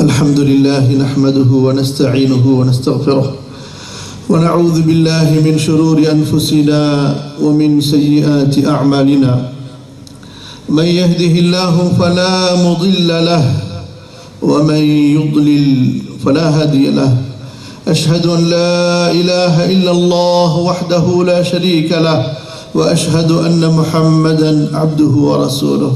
الحمد لله نحمده ونستعينه ونستغفره ونعوذ بالله من شرور أنفسنا ومن سيئات أعمالنا من يهده الله فلا مضل له ومن يضلل فلا هادي له أشهد أن لا إله إلا الله وحده لا شريك له وأشهد أن محمدا عبده ورسوله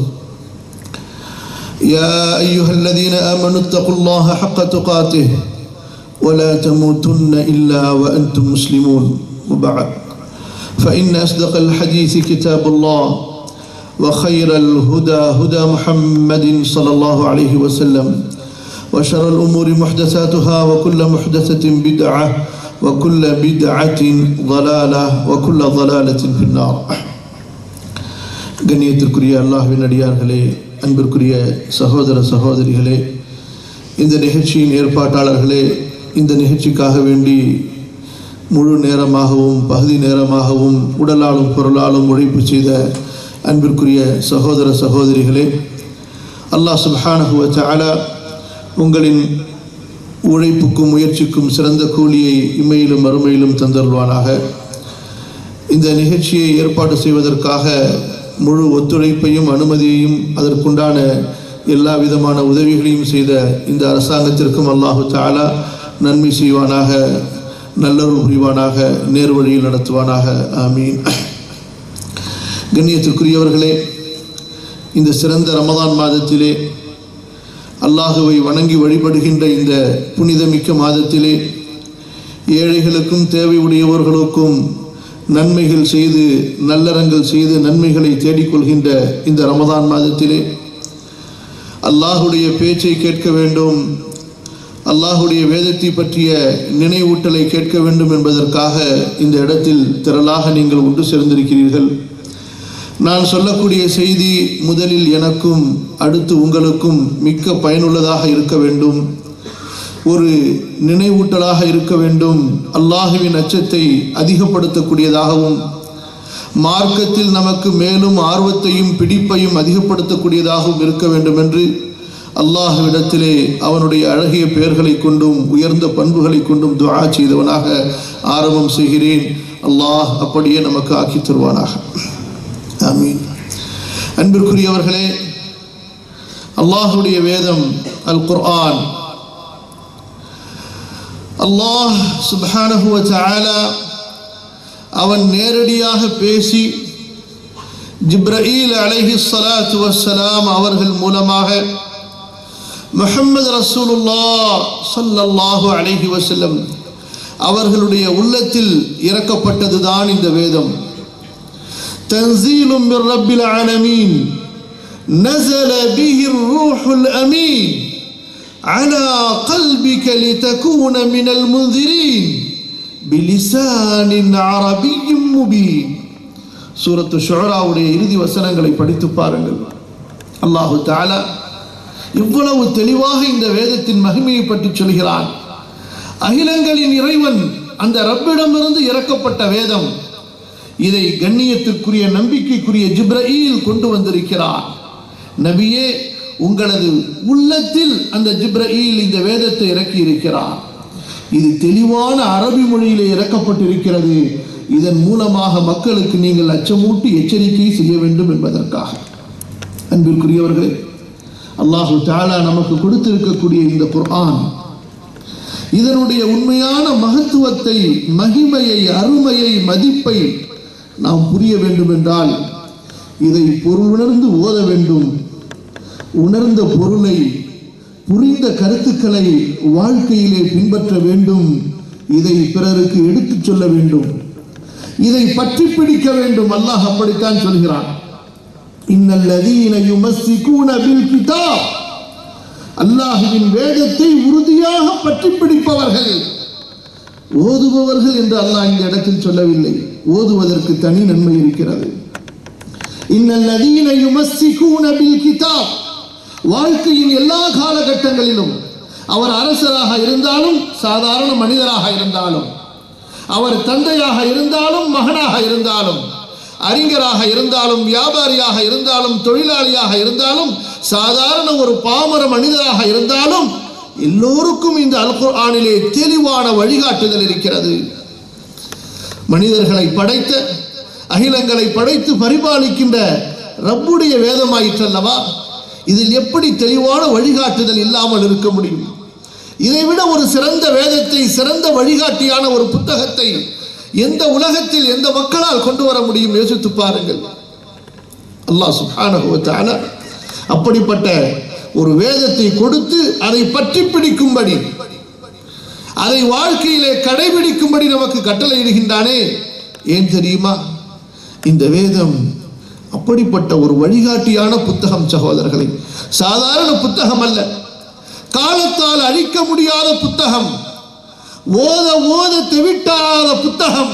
يا أيها الذين آمنوا اتقوا الله حق تقاته ولا تموتن إلا وأنتم مسلمون وبعد فإن أصدق الحديث كتاب الله وخير الهدى هدى محمد صلى الله عليه وسلم وشر الأمور محدثاتها وكل محدثة بدعة وكل بدعة ضلالة وكل ضلالة في النار. கண்ணியத்திற்குரிய அல்லாஹ்வின் அடியார்களே, அன்பிற்குரிய சகோதர சகோதரிகளே, இந்த நிகழ்ச்சியின் ஏற்பாட்டாளர்களே, இந்த நிகழ்ச்சிக்காக வேண்டி முழு நேரமாகவும் பகுதி நேரமாகவும் உடலாலும் பொருளாலும் உழைப்பு செய்த அன்பிற்குரிய சகோதர சகோதரிகளே, அல்லாஹ் சுப்ஹானஹு வ தஆலா உங்களின் உழைப்புக்கும் முயற்சிக்கும் சிறந்த கூலியை இம்மையிலும் மறுமையிலும் தந்தருள்வானாக. இந்த நிகழ்ச்சியை ஏற்பாடு செய்வதற்காக முழு ஒத்துழைப்பையும் அனுமதியையும் அதற்குண்டான எல்லா விதமான உதவிகளையும் செய்த இந்த அரசாங்கத்திற்கும் அல்லாஹு தஆலா நன்மை செய்வானாக, நல்லருள் புரிவானாக, நேர்வழியில் நடத்துவானாக. ஆமீன். கண்ணியத்திற்குரியவர்களே, இந்த சிறந்த ரமதான் மாதத்திலே, அல்லாஹுவை வணங்கி வழிபடுகின்ற இந்த புனிதமிக்க மாதத்திலே, ஏழைகளுக்கும் தேவை உடையவர்களுக்கும் நன்மைகள் செய்து நல்லறங்கள் செய்து நன்மைகளை தேடிக்கொள்கின்ற இந்த ரமதான் மாதத்திலே அல்லாஹுடைய பேச்சை கேட்க வேண்டும், அல்லாஹுடைய வேதத்தை பற்றிய நினைவூட்டலை கேட்க வேண்டும் என்பதற்காக இந்த இடத்தில் திரளாக நீங்கள் ஒன்று சேர்ந்திருக்கிறீர்கள். நான் சொல்லக்கூடிய செய்தி முதலில் எனக்கும் அடுத்து உங்களுக்கும் மிக்க பயனுள்ளதாக இருக்க வேண்டும், ஒரு நினைவூட்டலாக இருக்க வேண்டும், அல்லாஹுவின் அச்சத்தை அதிகப்படுத்தக்கூடியதாகவும் மார்க்கத்தில் நமக்கு மேலும் ஆர்வத்தையும் பிடிப்பையும் அதிகப்படுத்தக்கூடியதாகவும் இருக்க வேண்டும் என்று அல்லாஹ்விடத்திலே அவனுடைய அழகிய பெயர்களை கொண்டும் உயர்ந்த பண்புகளை கொண்டும் துஆ செய்தவனாக ஆரம்பம் செய்கிறேன். அல்லாஹ் அப்படியே நமக்கு ஆக்கி தருவானாக. ஆமீன். அன்பிற்குரியவர்களே, அல்லாஹுடைய வேதம் அல் குர்ஆன், அல்லாஹ் சுப்ஹானஹு வ தஆலா அவன் நேரடியாக பேசி ஜிப்ரீல் அலைஹிஸ்ஸலாத்து வஸ்ஸலாம் அவர்கள் மூலமாக முஹம்மது ரசூலுல்லாஹ் ஸல்லல்லாஹு அலைஹி வஸல்லம் அவர்களுடைய உள்ளத்தில் இறக்கப்பட்டதுதான் இந்த வேதம். தன்சீலும் மிர் ரப்பில் ஆலமீன் நஸல பிஹிர் ரூஹுல் அமீன் على قلبك لتكون من المنذرين بلسان عربي مبين. சூரத்து ஷுஆராவுடைய இறுதி வசனங்களை படித்து பாருங்கள். அல்லாஹு தஆலா இவ்வளவு தெளிவாக இந்த வேதத்தின் மகிமையை பற்றி சொல்கிறான். அகிலங்களின் இறைவன் அந்த ரப்பிடமிருந்து இறக்கப்பட்ட வேதம், இதை கண்ணியத்திற்குரிய நம்பிக்கைக்குரிய ஜிப்ரீல் கொண்டு வந்திருக்கிறார். நபியே, உங்களது உள்ளத்தில் அந்த ஜிப்ரீல் இந்த வேதத்தை இறக்கி இருக்கிறார். இது தெளிவான அரபி மொழியிலே இறக்கப்பட்டிருக்கிறது. இதன் மூலமாக மக்களுக்கு நீங்கள் அச்சமூட்டி எச்சரிக்கை செய்ய வேண்டும் என்பதற்காக. அன்பிற்குரியவர்களே, அல்லாஹு தஆலா நமக்கு கொடுத்திருக்கக்கூடிய இந்த குர்ஆன், இதனுடைய உண்மையான மகத்துவத்தை, மகிமையை, அருமையை, மதிப்பை நாம் புரிய வேண்டும் என்றால் இதை பொருளுணர்ந்து ஓத வேண்டும். உணர்ந்த பொருளை, புரிந்த கருத்துக்களை வாழ்க்கையிலே பின்பற்ற வேண்டும். இதை பிறருக்கு எடுத்துச் சொல்ல வேண்டும், இதை பற்றி பிடிக்க வேண்டும். அல்லாஹ் அப்படித்தான் சொல்கிறான். இன்னல்லதீன யுமஸ்ஸிகூன பில் கிதாப், அல்லாஹ்வின் வேதத்தை உறுதியாக பற்றி பிடிப்பவர்கள், ஓதுபவர்கள் என்று அல்லாஹ் இந்த இடத்தில் சொல்லவில்லை. ஓதுவதற்கு தனி நன்மை இருக்கிறது. இன்னல்லதீன யுமஸ்ஸிகூன பில் கிதாப், வாழ்க்கையின் எல்லா காலகட்டங்களிலும் அவர் அரசராக இருந்தாலும், சாதாரண மனிதராக இருந்தாலும், அவர் தந்தையாக இருந்தாலும், மகனாக இருந்தாலும், அறிஞராக இருந்தாலும், வியாபாரியாக இருந்தாலும், தொழிலாளியாக இருந்தாலும், சாதாரண ஒரு பாமர மனிதராக இருந்தாலும் எல்லோருக்கும் இந்த அல் குர்ஆனிலே தெளிவான வழிகாட்டுதல் இருக்கிறது. மனிதர்களை படைத்த, அகிலங்களை படைத்து பரிபாலிக்கின்ற ரப்புடைய வேதமாயிற்றல்லவா, இதில் எப்படி தெளிவான வழிகாட்டுதல் இல்லாமல் இருக்க முடியும்? இதைவிட ஒரு சிறந்த வேதத்தை, சிறந்த வழிகாட்டியான ஒரு புத்தகத்தை எந்த உலகத்தில் எந்த மக்களால் கொண்டு வர முடியும்? யோசித்து பாருங்கள். அல்லாஹ் சுப்ஹானஹு வ தஆலா அப்படிப்பட்ட ஒரு வேதத்தை கொடுத்து அதை பற்றி பிடிக்கும்படி, அதை வாழ்க்கையிலே கடைபிடிக்கும்படி நமக்கு கட்டளையிடுகின்றானே. ஏன் தெரியுமா? இந்த வேதம் அப்படிப்பட்ட ஒரு வழிகாட்டியான புத்தகம் சகோதரர்களை, சாதாரண புத்தகம் அல்ல, காலத்தால் அழிக்க முடியாத புத்தகம், ஓத ஓத தெவிட்டாத புத்தகம்.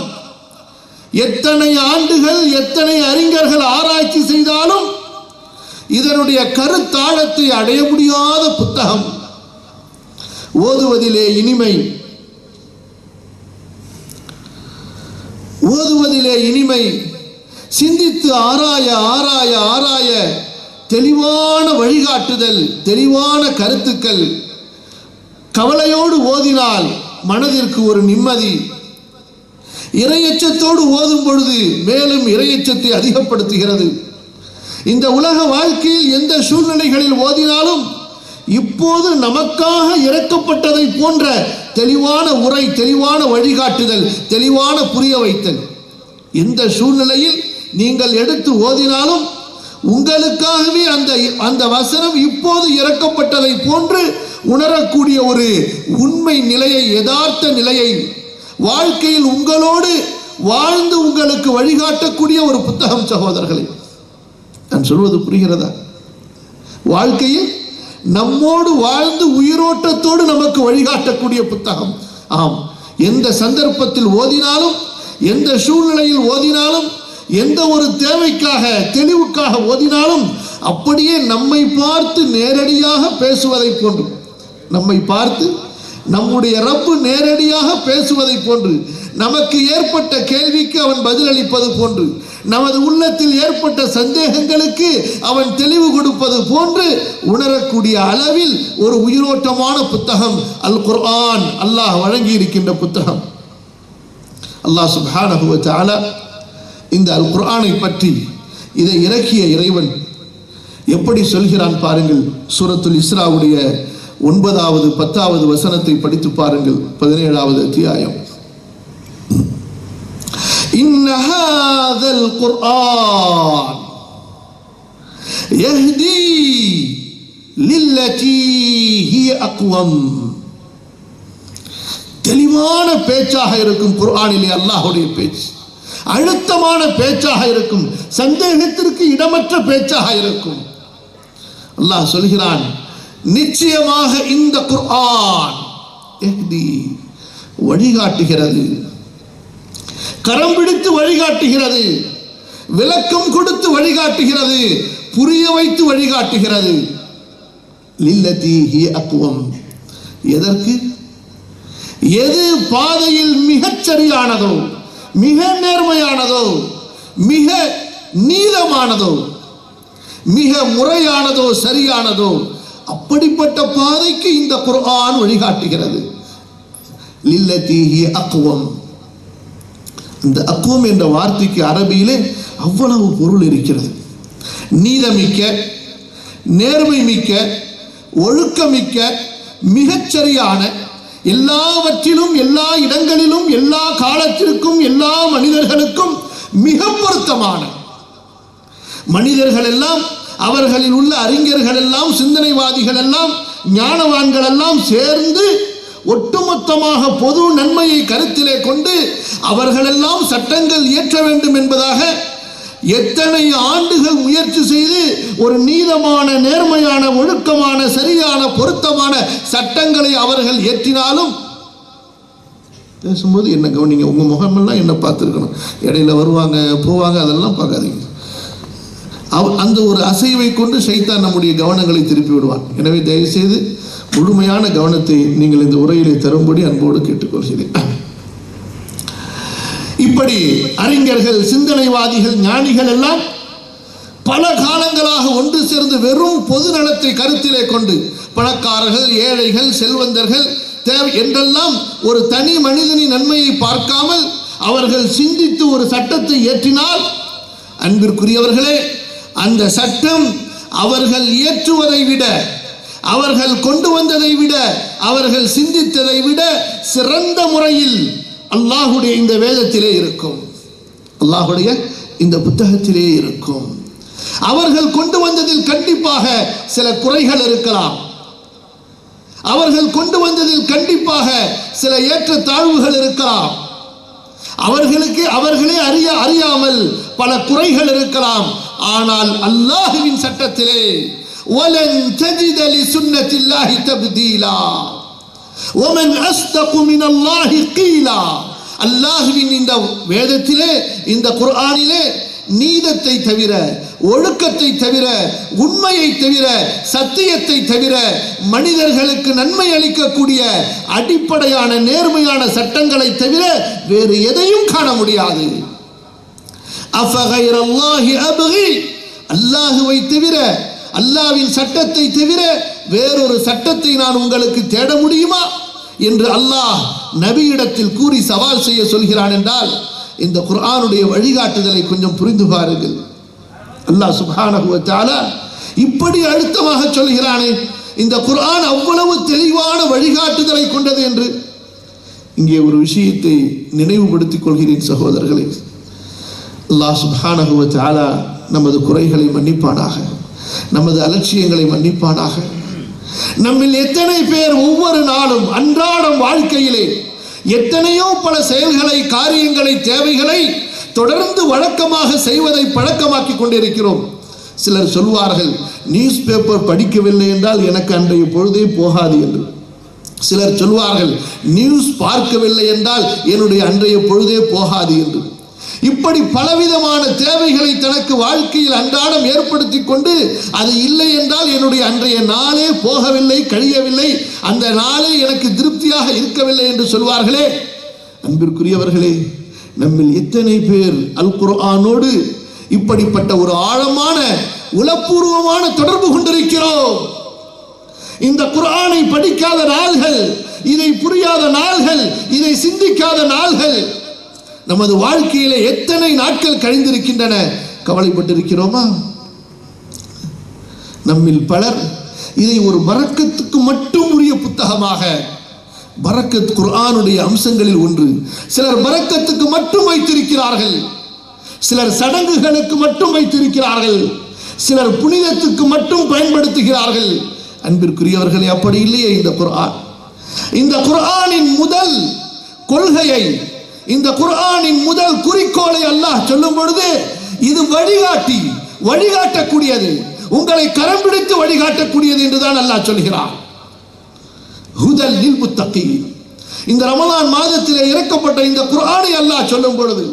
எத்தனை ஆண்டுகள், எத்தனை அறிஞர்கள் ஆராய்ச்சி செய்தாலும் இதனுடைய கருத்தாழத்தை அடைய முடியாத புத்தகம். ஓதுவதிலே இனிமை, ஓதுவதிலே இனிமை, சிந்தித்து ஆராய ஆராய ஆராய தெளிவான வழிகாட்டுதல், தெளிவான கருத்துக்கள். கவலையோடு ஓதினால் மனதிற்கு ஒரு நிம்மதி. இறையச்சத்தோடு ஓதும் பொழுது மேலும் இறையச்சத்தை அதிகப்படுத்துகிறது. இந்த உலக வாழ்க்கையில் எந்த சூழ்நிலைகளில் ஓதினாலும் இப்போது நமக்காக இறக்கப்பட்டதை போன்ற தெளிவான உரை, தெளிவான வழிகாட்டுதல், தெளிவான புரிய வைத்தல். எந்த சூழ்நிலையில் நீங்கள் எடுத்து ஓதினாலும் உங்களுக்காகவே அந்த வசனம் இப்போது இறக்கப்பட்டதை போன்று உணரக்கூடிய ஒரு உண்மை நிலையை, யதார்த்த நிலையை வாழ்க்கையில் உங்களோடு வாழ்ந்து உங்களுக்கு வழிகாட்டக்கூடிய ஒரு புத்தகம் சகோதரர்களே. நான் சொல்வது புரிகிறதா? வாழ்க்கையில் நம்மோடு வாழ்ந்து உயிரோட்டத்தோடு நமக்கு வழிகாட்டக்கூடிய புத்தகம். ஆம், எந்த சந்தர்ப்பத்தில் ஓதினாலும், எந்த சூழ்நிலையில் ஓதினாலும், எந்த ஒரு தேவைக்காக, தெளிவுக்காக ஓதினாலும் அப்படியே நம்மை பார்த்து நேரடியாக பேசுவதை போன்று, நம்மை பார்த்து நம்முடைய ரப்பு நேரடியாக பேசுவதை போன்று, நமக்கு ஏற்பட்ட கேள்விக்கு அவன் பதிலளிப்பது போன்று, நமது உள்ளத்தில் ஏற்பட்ட சந்தேகங்களுக்கு அவன் தெளிவு கொடுப்பது போன்று உணரக்கூடிய அளவில் ஒரு உயிரோட்டமான புத்தகம் அல் குர்ஆன், அல்லாஹ் வழங்கி இருக்கின்ற புத்தகம். அல்லாஹ் சுப்ஹானஹு வ தஆலா இந்த அல் குர்ஆனை பற்றி, இதை இறக்கிய இறைவன் எப்படி சொல்கிறான் பாருங்கள். சூரத்துல் இஸ்ராவுடைய 9வது 10வது வசனத்தை படித்து பாருங்கள். 17வது அத்தியாயம். இன்ன ஹாதல் குர்ஆன் யஹ்தி லில்லதி ஹிய அக்வம். தெளிவான பேச்சாக இருக்கும் குர்ஆனிலே அல்லாஹ்வுடைய பேச்சு, அழுத்தமான பேச்சாக இருக்கும், சந்தேகத்திற்கு இடமற்ற பேச்சாக இருக்கும். அல்லாஹ் சொல்கிறான், நிச்சயமாக இந்த குர்ஆன் வழிகாட்டுகிறது, கரம் பிடித்து வழிகாட்டுகிறது, விளக்கம் கொடுத்து வழிகாட்டுகிறது, புரிய வைத்து வழிகாட்டுகிறது. லில்லதி ஹிய அக்வம். எதற்கு? எது பாதையில் மிகச் சரியானதோ, மிக நேர்மையானதோ, மிக நீளமானதோ, மிக முறையானதோ, சரியானதோ, அப்படிப்பட்ட பாதைக்கு இந்த குர்ஆன் வழிகாட்டுகிறது. லில்லதி ஹிய அக்வம். இந்த அக்வம் என்ற வார்த்தைக்கு அரபியிலே அவ்வளவு பொருள் இருக்கிறது. நீதமிக்க, நேர்மை மிக்க, ஒழுக்கமிக்க, மிகச்சரியான, எல்லாவற்றிலும், எல்லா இடங்களிலும், எல்லா காலத்திற்கும், எல்லா மனிதர்களுக்கும் மிக பொருத்தமான. மனிதர்கள் எல்லாம், அவர்களில் உள்ள அறிஞர்கள் எல்லாம், சிந்தனைவாதிகள் எல்லாம், ஞானவான்கள் எல்லாம் சேர்ந்து ஒட்டுமொத்தமாக பொது நன்மையை கருத்திலே கொண்டு அவர்களெல்லாம் சட்டங்கள் இயற்ற வேண்டும் என்பதாக எத்தனை ஆண்டுகள் முயற்சி செய்து ஒரு நீதமான, நேர்மையான, ஒழுக்கமான, சரியான, பொருத்தமான சட்டங்களை அவர்கள் இயற்றினாலும், பேசும்போது என்ன கவனிங்க, உங்க முகமெல்லாம் என்ன பார்த்துருக்கணும், இடையில வருவாங்க போவாங்க, அதெல்லாம் பார்க்காதீங்க. அந்த ஒரு அசைவை கொண்டு ஷைத்தான் நம்முடைய கவனங்களை திருப்பி விடுவான். எனவே தயவுசெய்து முழுமையான கவனத்தை நீங்கள் இந்த உரையிலே தரும்படி அன்போடு கேட்டுக்கொள்கிறேன். இப்படி அறிஞர்கள், சிந்தனைவாதிகள், ஞானிகள் எல்லாம் பல காலங்களாக ஒன்று சேர்ந்து வெறும் பொது நலத்தை கருத்திலே கொண்டு பணக்காரர்கள், ஏழைகள், செல்வந்தர்கள் தேவை என்றெல்லாம் ஒரு தனி மனிதனின் நன்மையை பார்க்காமல் அவர்கள் சிந்தித்து ஒரு சட்டத்தை ஏற்றினால், அன்பிற்குரியவர்களே, அந்த சட்டம் அவர்கள் இயற்றுவதை விட, அவர்கள் கொண்டு வந்ததை விட, அவர்கள் சிந்தித்ததை விட சிறந்த முறையில் அல்லாஹுடைய இந்த வேதத்திலே இருக்கும், அல்லாஹுடைய இந்த புத்தகத்திலே இருக்கும். அவர்கள் கொண்டு வந்ததில் கண்டிப்பாக சில குறைகள் இருக்கலாம், அவர்கள் கொண்டு வந்ததில் கண்டிப்பாக சில ஏற்றத்தாழ்வுகள் இருக்கலாம், அவர்களே அறியாமல் பல குறைகள் இருக்கலாம். ஆனால் அல்லாஹ்வின் சட்டத்திலே வலன் தஜித லிசுன்னத்தில்லாஹி தப்தீலா வமன் அஸ்தகு மினல்லாஹி கீலா. அல்லாஹ்வின் இந்த வேதத்திலே, இந்த குர்ஆனிலே நீதத்தை தவிர, ஒழுக்கத்தை தவிர, உண்மையை தவிர, சத்தியத்தை தவிர மனிதர்களுக்கு நன்மை அளிக்கக்கூடிய அடிப்படையான நேர்மையான சட்டங்களை தவிர வேறு எதையும் காண முடியாது. அஃபகைரல்லாஹி அப்கி, அல்லாஹ்வை தவிர, அல்லாஹ்வின் சட்டத்தை தவிர வேறொரு சட்டத்தை நான் உங்களுக்கு தேட முடியுமா என்று அல்லாஹ் நபியிடத்தில் கூறி சவால் செய்ய சொல்கிறான் என்றால், இந்த குர்ஆனுடைய வழிகாட்டுதலை கொஞ்சம் புரிந்து பாருங்கள். அல்லாஹ் சுப்ஹானஹு வ தஆலா இப்படி அழுத்தமாக சொல்கிறானே, இந்த குர்ஆன் அவ்வளவு தெளிவான வழிகாட்டுதலை கொண்டது என்று. இங்கே ஒரு விஷயத்தை நினைவுபடுத்திக் கொள்கிறேன் சகோதரர்களே. அல்லாஹ் சுப்ஹானஹு வ தஆலா நமது குறைகளை மன்னிப்பானாக, நமது அலட்சியங்களை மன்னிப்பானாக. நம்மில் எத்தனை பேர் ஒவ்வொரு நாளும் அன்றாடம் வாழ்க்கையிலே எத்தனையோ பல செயல்களை, காரியங்களை, தேவைகளை தொடர்ந்து வழக்கமாக செய்வதை பழக்கமாக்கி கொண்டிருக்கிறோம். சிலர் சொல்வார்கள், நியூஸ் பேப்பர் படிக்கவில்லை என்றால் எனக்கு அன்றைய பொழுதே போகாது என்று. சிலர் சொல்வார்கள், நியூஸ் பார்க்கவில்லை என்றால் என்னுடைய அன்றைய பொழுதே போகாது என்று. இப்படி பலவிதமான தேவைகளை தனக்கு வாழ்க்கையில் அன்றாடம் ஏற்படுத்தி கொண்டு, அது இல்லை என்றால் என்னுடைய அன்றைய நாளே போகவில்லை, கழியவில்லை, அந்த நாளே எனக்கு திருப்தியாக இருக்கவில்லை என்று சொல்வார்களே. அன்பிற்குரியவர்களே, நம்மில் எத்தனை பேர் அல் குர்ஆனோடு இப்படிப்பட்ட ஒரு ஆழமான உளப்பூர்வமான தொடர்பு கொண்டிருக்கிறோம்? இந்த குர்ஆனை படிக்காத நாள்கள், இதை புரியாத நாள்கள், இதை சிந்திக்காத நாள்கள் நமது வாழ்க்கையிலே எத்தனை நாட்கள் கழிந்திருக்கின்றன? கவலைப்பட்டிருக்கிறோமா? நம்மில் பலர் இதை ஒரு பரக்கத்துக்கு மட்டும் உரிய புத்தகமாக, பரக்கத் குர்ஆனுடைய அம்சங்களில் ஒன்று, சிலர் பரக்கத்துக்கு மட்டும் வைத்திருக்கிறார்கள், சிலர் சடங்குகளுக்கு மட்டும் வைத்திருக்கிறார்கள், சிலர் புனிதத்துக்கு மட்டும் பயன்படுத்துகிறார்கள். அன்பிற்குரியவர்களே, அப்படி இல்லையே இந்த குர்ஆன். இந்த குர்ஆனின் முதல் கொள்கையை, இந்த குர்ஆனின் முதல் குறிக்கோளை அல்லாஹ் சொல்லும் பொழுது, இது வழிகாட்டக்கூடியது, உங்களை கரம் பிடித்து வழிகாட்டக்கூடியது என்றுதான் அல்லாஹ் சொல்கிறான். ஹுதல் லில் முத்தகீன். இந்த ரமலான் மாதத்திலே இறக்கப்பட்ட இந்த குர்ஆனை அல்லாஹ் சொல்லும் பொழுது,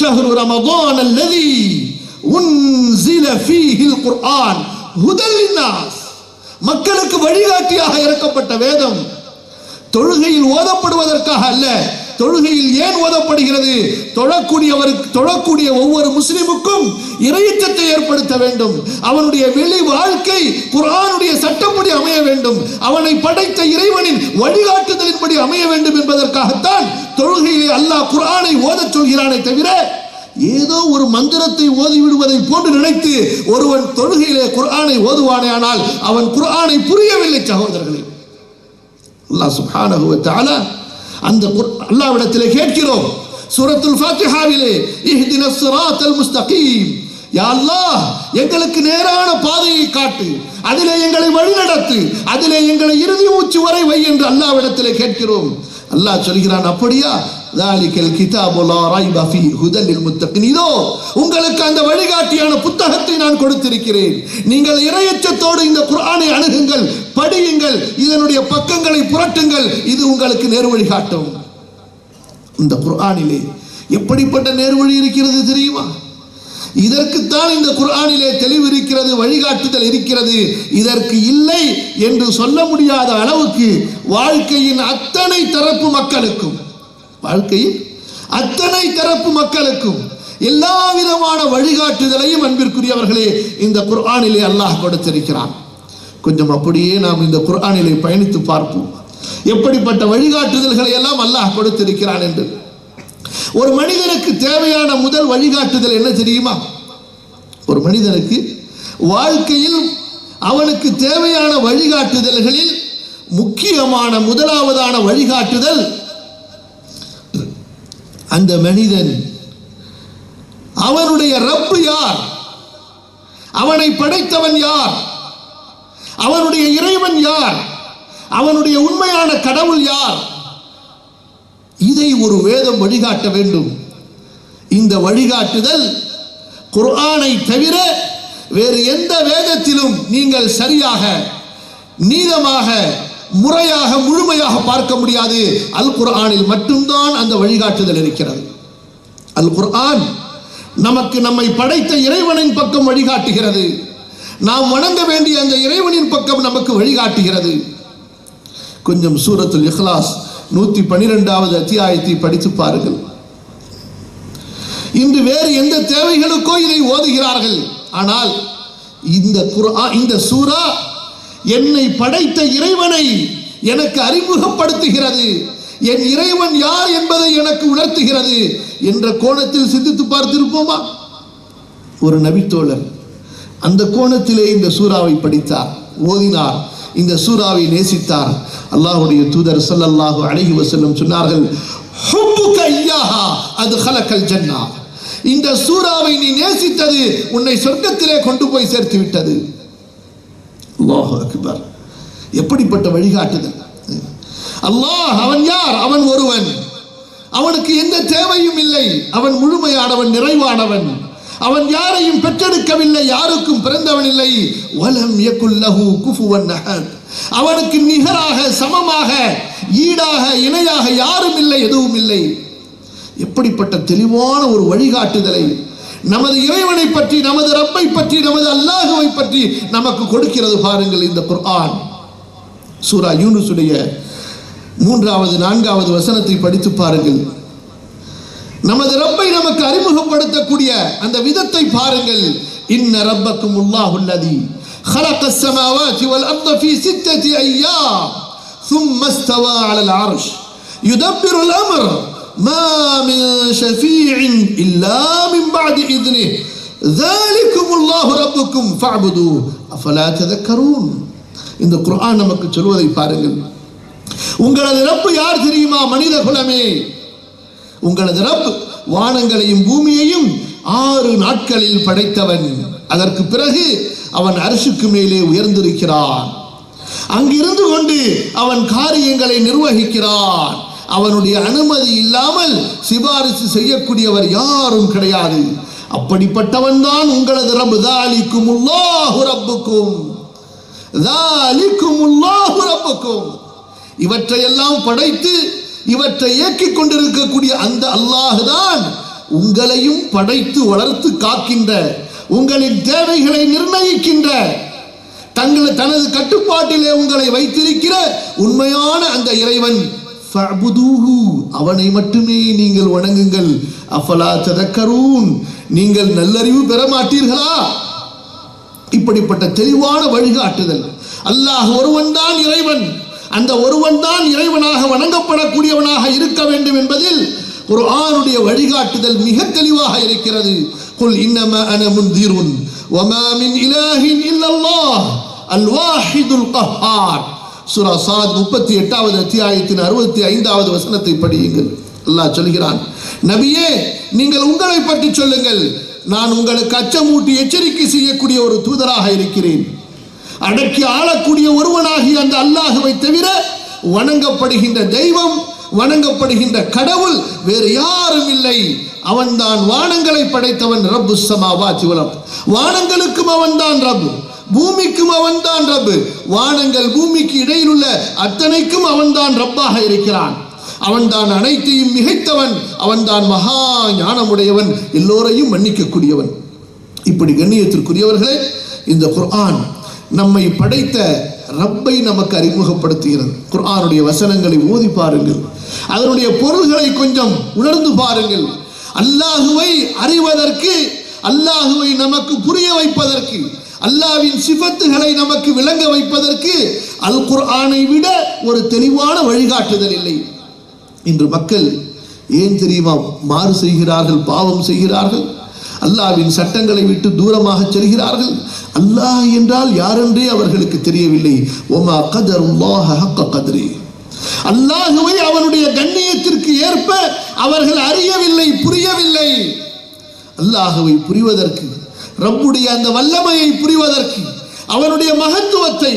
ஷஹ்ரு ரமதான் அல்லதி உன்ஸில ஃபீஹில் குர்ஆன் ஹுதல் லின்னாஸ், மக்களுக்கு வழிகாட்டியாக இறக்கப்பட்ட வேதம். தொழுகையில் ஓதப்படுவதற்காக அல்ல. தொழுகையில் ஏன் ஓதப்படுகிறது? தொழக்கூடிய ஒவ்வொரு முஸ்லிமுக்கும் இறையச்சத்தை ஏற்படுத்த வேண்டும். அவனுடைய வெளி வாழ்க்கை குர்ஆனுடைய சட்டப்படி அமைய வேண்டும். அவனை படைத்த இறைவனின் வழிகாட்டுதலின்படி அமைய வேண்டும் என்பதற்காகத்தான் தொழுகையிலே அல்லாஹ் குர்ஆனை ஓதச் சொல்கிறானே தவிர, ஏதோ ஒரு மந்திரத்தை ஓதிவிடுவதை போன்று நினைத்து ஒருவன் தொழுகையிலே குர்ஆனை ஓதுவானே ஆனால் அவன் குர்ஆனை புரியவில்லை சகோதரர்களே. அல்லாஹ் சுப்ஹானஹு வ தஆலா அந்த அல்லாஹ்விடத்திலே கேட்கிறோம், சூரத்துல் ஃபாத்திஹாவிலே, இஹ்தினஸ் ஸிராத்தல் முஸ்தகீம், யா அல்லாஹ் எங்களுக்கு நேரான பாதையை காட்டு, அதிலே எங்களை வழிநடத்து, அதிலே எங்களை இறுதி மூச்சு வரை வை என்று அல்லாஹ்விடத்திலே கேட்கிறோம். அல்லாஹ் சொல்கிறான், அப்படியா? ذَلِكَ الْكِتَابُ لَا رَيْبَ فِيهِ هُدًى لِلْمُتَّقِينَ. இதோ உங்களுக்கு அந்த வழிகாட்டியான புத்தகத்தை நான் கொடுத்திருக்கிறேன். நீங்கள் இறையச்சத்தோடு இந்த குர்ஆனை அணுகுங்கள், படியுங்கள், இதனுடைய பக்கங்களை புரட்டுங்கள், இது உங்களுக்கு நேர்வழி காட்டும். இந்த குர்ஆனிலே எப்படிப்பட்ட நேர்வழி இருக்கிறது தெரியுமா? இதற்குத்தான் இந்த குர்ஆனிலே தெளிவு இருக்கிறது, வழிகாட்டுதல் இருக்கிறது. இதற்கு இல்லை என்று சொல்ல முடியாத அளவுக்கு வாழ்க்கையின் அத்தனை தரப்பு மக்களுக்கும் எல்லா விதமான வழிகாட்டுதலையும் அன்பிற்குரியவர்களே இந்த குர்ஆனிலே அல்லாஹ் கொடுத்திருக்கிறான். கொஞ்சம் அப்படியே நாம் இந்த குர்ஆனிலே பயணித்து பார்ப்போம், எப்படிப்பட்ட வழிகாட்டுதல்களை எல்லாம் அல்லாஹ் கொடுத்திருக்கிறான் என்று. ஒரு மனிதனுக்கு தேவையான முதல் வழிகாட்டுதல் என்ன தெரியுமா? ஒரு மனிதனுக்கு வாழ்க்கையில் அவனுக்கு தேவையான வழிகாட்டுதல்களில் முக்கியமான முதலாவதான வழிகாட்டுதல், அந்த மனிதன் அவனுடைய ரப்பு யார், அவனை படைத்தவன் யார், அவனுடைய இறைவன் யார், அவனுடைய உண்மையான கடவுள் யார், இதை ஒரு வேதம் வழிகாட்ட வேண்டும். இந்த வழிகாட்டுதல் குர்ஆனை தவிர வேறு எந்த வேதத்திலும் நீங்கள் சரியாக, நீதமாக, முறையாக, முழுமையாக பார்க்க முடியாது. அல் குர்ஆனில் மட்டும்தான் அந்த வழிகாட்டுதல் இருக்கிறது. அல் குர்ஆன் நமக்கு நம்மை படைத்த இறைவனின் பக்கம் வழிகாட்டுகிறது. நாம் வணங்க வேண்டிய அந்த இறைவனின் பக்கம் நமக்கு வழிகாட்டுகிறது. கொஞ்சம் சூரத்துல் இக்லாஸ் 112வது அத்தியாயத்தை படித்து பாருங்கள். இன்று வேறு எந்த தேவைகளுக்கோ இதை ஓதுகிறார்கள். ஆனால் இந்த சூரா என்னை படைத்த இறைவனை எனக்கு அறிமுகப்படுத்துகிறது, என் இறைவன் யார் என்பதை எனக்கு உணர்த்துகிறது என்ற கோணத்தில் சிந்தித்து பார்த்திருப்போமா? ஒரு நபித்தோழர் அந்த கோணத்திலே இந்த சூராவை படித்தார், ஓதினார், இந்த சூராவை நேசித்தார். அல்லாஹ்வுடைய தூதர் ஸல்லல்லாஹு அலைஹி வஸல்லம் சொன்னார்கள், ஹுப்புக இய்யாஹா அத்கலகல் ஜன்னah, இந்த சூராவை நீ நேசித்தது உன்னை சொர்க்கத்திலே கொண்டு போய் சேர்த்து விட்டது. அல்லாஹு அக்பர்! எப்படிப்பட்ட வழிகாட்டுதல்! அல்லாஹ் அவன் யார்? அவன் ஒருவன், அவனுக்கு எந்த தேவையும் இல்லை, அவன் முழுமையானவன், நிறைவானவன், அவன் யாரையும் பெற்றெடுக்கவில்லை, யாருக்கும் பிறந்தவன் இல்லை. வலம் யகுல் லஹு குஃபுவன் அஹத், அவனுக்கு நிகராக, சமமாக, ஈடாக, இணையாக யாரும் இல்லை, எதுவும் இல்லை. எப்படிப்பட்ட தெளிவான ஒரு வழிகாட்டுதலை நமது இறைவனை பற்றி, நமது ரப்பை பற்றி, நமது அல்லாஹுவை பற்றி நமக்கு கொடுக்கிறது பாருங்கள் இந்த குர்ஆன். சூரா யூனுஸுடைய 3வது 4வது வசனத்தை படித்து பாருங்கள். நமது ரப்பை நமக்கு அறிமுகப்படுத்தக்கூடிய அந்த விதத்தை பாருங்கள். இன்ன ரப்பக்குமுல்லாஹு அல்லதி خلق السماوات والأرض في 6 أيام ثم استوى على العرش يدبر الأمر ما من شفيع إلا من بعد إذنه ذلكم الله ربكم فاعبدوه أفلا تذكرون. இந்த குர்ஆன் நமக்கு சொல்வதை பாருங்கள். உங்களது ரப்பு யார் தெரியுமா மனித குலமே? உங்களது ரப் வானங்களையும் பூமியையும் 6 நாட்களில் படைத்தவன். அதற்கு பிறகு அவன் அர்ஷுக்கு மேலே உயர்ந்திருக்கிறான். அங்கிருந்து கொண்டு அவன் காரியங்களை நிர்வகிக்கிறான். அவனுடைய அனுமதி இல்லாமல் சிபாரிசு செய்யக்கூடியவர் யாரும் கிடையாது. அப்படிப்பட்டவன் தான் உங்களது ரப். தாலிக்குமுல்லாஹு ரப்புக்கும், தாலிக்குமுல்லாஹு ரப்புக்கும். இவற்றையெல்லாம் படைத்து இவற்றை இயக்கிக் கொண்டிருக்கக்கூடிய அந்த அல்லாஹ் தான் உங்களையும் படைத்து வளர்த்து காக்கின்ற, உங்களின் தேவைகளை நிர்ணயிக்கின்ற, தனது கட்டுப்பாட்டிலே உங்களை வைத்திருக்கிற உண்மையான அந்த இறைவன். ஃபஅபுதூஹு, அவனை மட்டுமே நீங்கள் வணங்குங்கள். அஃபலா ததக்கரூன், நீங்கள் நல்லறிவு பெற மாட்டீர்களா? இப்படிப்பட்ட தெளிவான வழிகாட்டுதல். அல்லாஹ் ஒருவன் தான் இறைவன், அந்த ஒருவன் தான் இறைவனாக வணங்கப்படக்கூடியவனாக இருக்க வேண்டும் என்பதில் குர்ஆனுடைய வழிகாட்டுதல் மிக தெளிவாக இருக்கிறது. குல் இன்னமா அன முன்திருன் வமா மின் இலாஹின் இல்லல்லாஹ் அல் வாஹிதுல் கஹ்ஹார். சூரா சாத் 38வது அத்தியாயத்தின் 65வது வசனத்தை படியுங்கள். அல்லாஹ் சொல்கிறான், நபியே நீங்கள் உங்களை பற்றி சொல்லுங்கள், நான் உங்களுக்கு அச்சமூட்டி எச்சரிக்கை செய்யக்கூடிய ஒரு தூதராக இருக்கிறேன். அடக்கி ஆளக்கூடிய ஒருவனாகிய அந்த அல்லாஹுவை தவிர வணங்கப்படுகின்ற தெய்வம், வணங்கப்படுகின்ற கடவுள் வேறு யாரும் இல்லை. அவன்தான் வானங்களை படைத்தவன். ரப்பு ஸமாவாதி வல் அர்த், வானங்களுக்கும் அவன்தான் ரப், பூமிக்கும் அவன்தான் ரப். வானங்கள் பூமிக்கு இடையில் உள்ள அத்தனைக்கும் அவன்தான் ரப்பாக இருக்கிறான். அவன்தான் அனைத்தையும் மிகைத்தவன், அவன்தான் மகா ஞானமுடையவன், எல்லோரையும் மன்னிக்கக்கூடியவன். இப்படி கண்ணியத்திற்குரியவர்களே, இந்த குர்ஆன் நம்மை படைத்த ரப்பை நமக்கு அறிமுகப்படுத்துகிறது. குர்ஆனுடைய வசனங்களை ஓதி பாருங்கள், அதனுடைய பொருள்களை கொஞ்சம் உணர்ந்து பாருங்கள். அல்லாஹுவை அறிவதற்கு, அல்லாஹுவை நமக்கு புரிய வைப்பதற்கு, அல்லாஹ்வின் சிஃபத்துகளை நமக்கு விளங்க வைப்பதற்கு அல் குர்ஆனை விட ஒரு தெளிவான வழிகாட்டுதல் இல்லை. இன்று மக்கள் ஏன் தெரியுமா மாறு செய்கிறார்கள், பாவம் செய்கிறார்கள், அல்லாஹ்வின் சட்டங்களை விட்டு தூரமாக செல்கிறார்கள்? அல்லாஹ் என்றால் யாரென்றே அவர்களுக்கு தெரியவில்லை. வமா கதருல்லாஹ ஹக்க கத்ரி, அல்லாஹுவை அவனுடைய கண்ணியத்திற்கு ஏற்ப அவர்கள் அறியவில்லை, புரியவில்லை. அல்லாஹுவை புரிவதற்கு, ரப்புடைய அந்த வல்லமையை புரிவதற்கு, அவனுடைய மகத்துவத்தை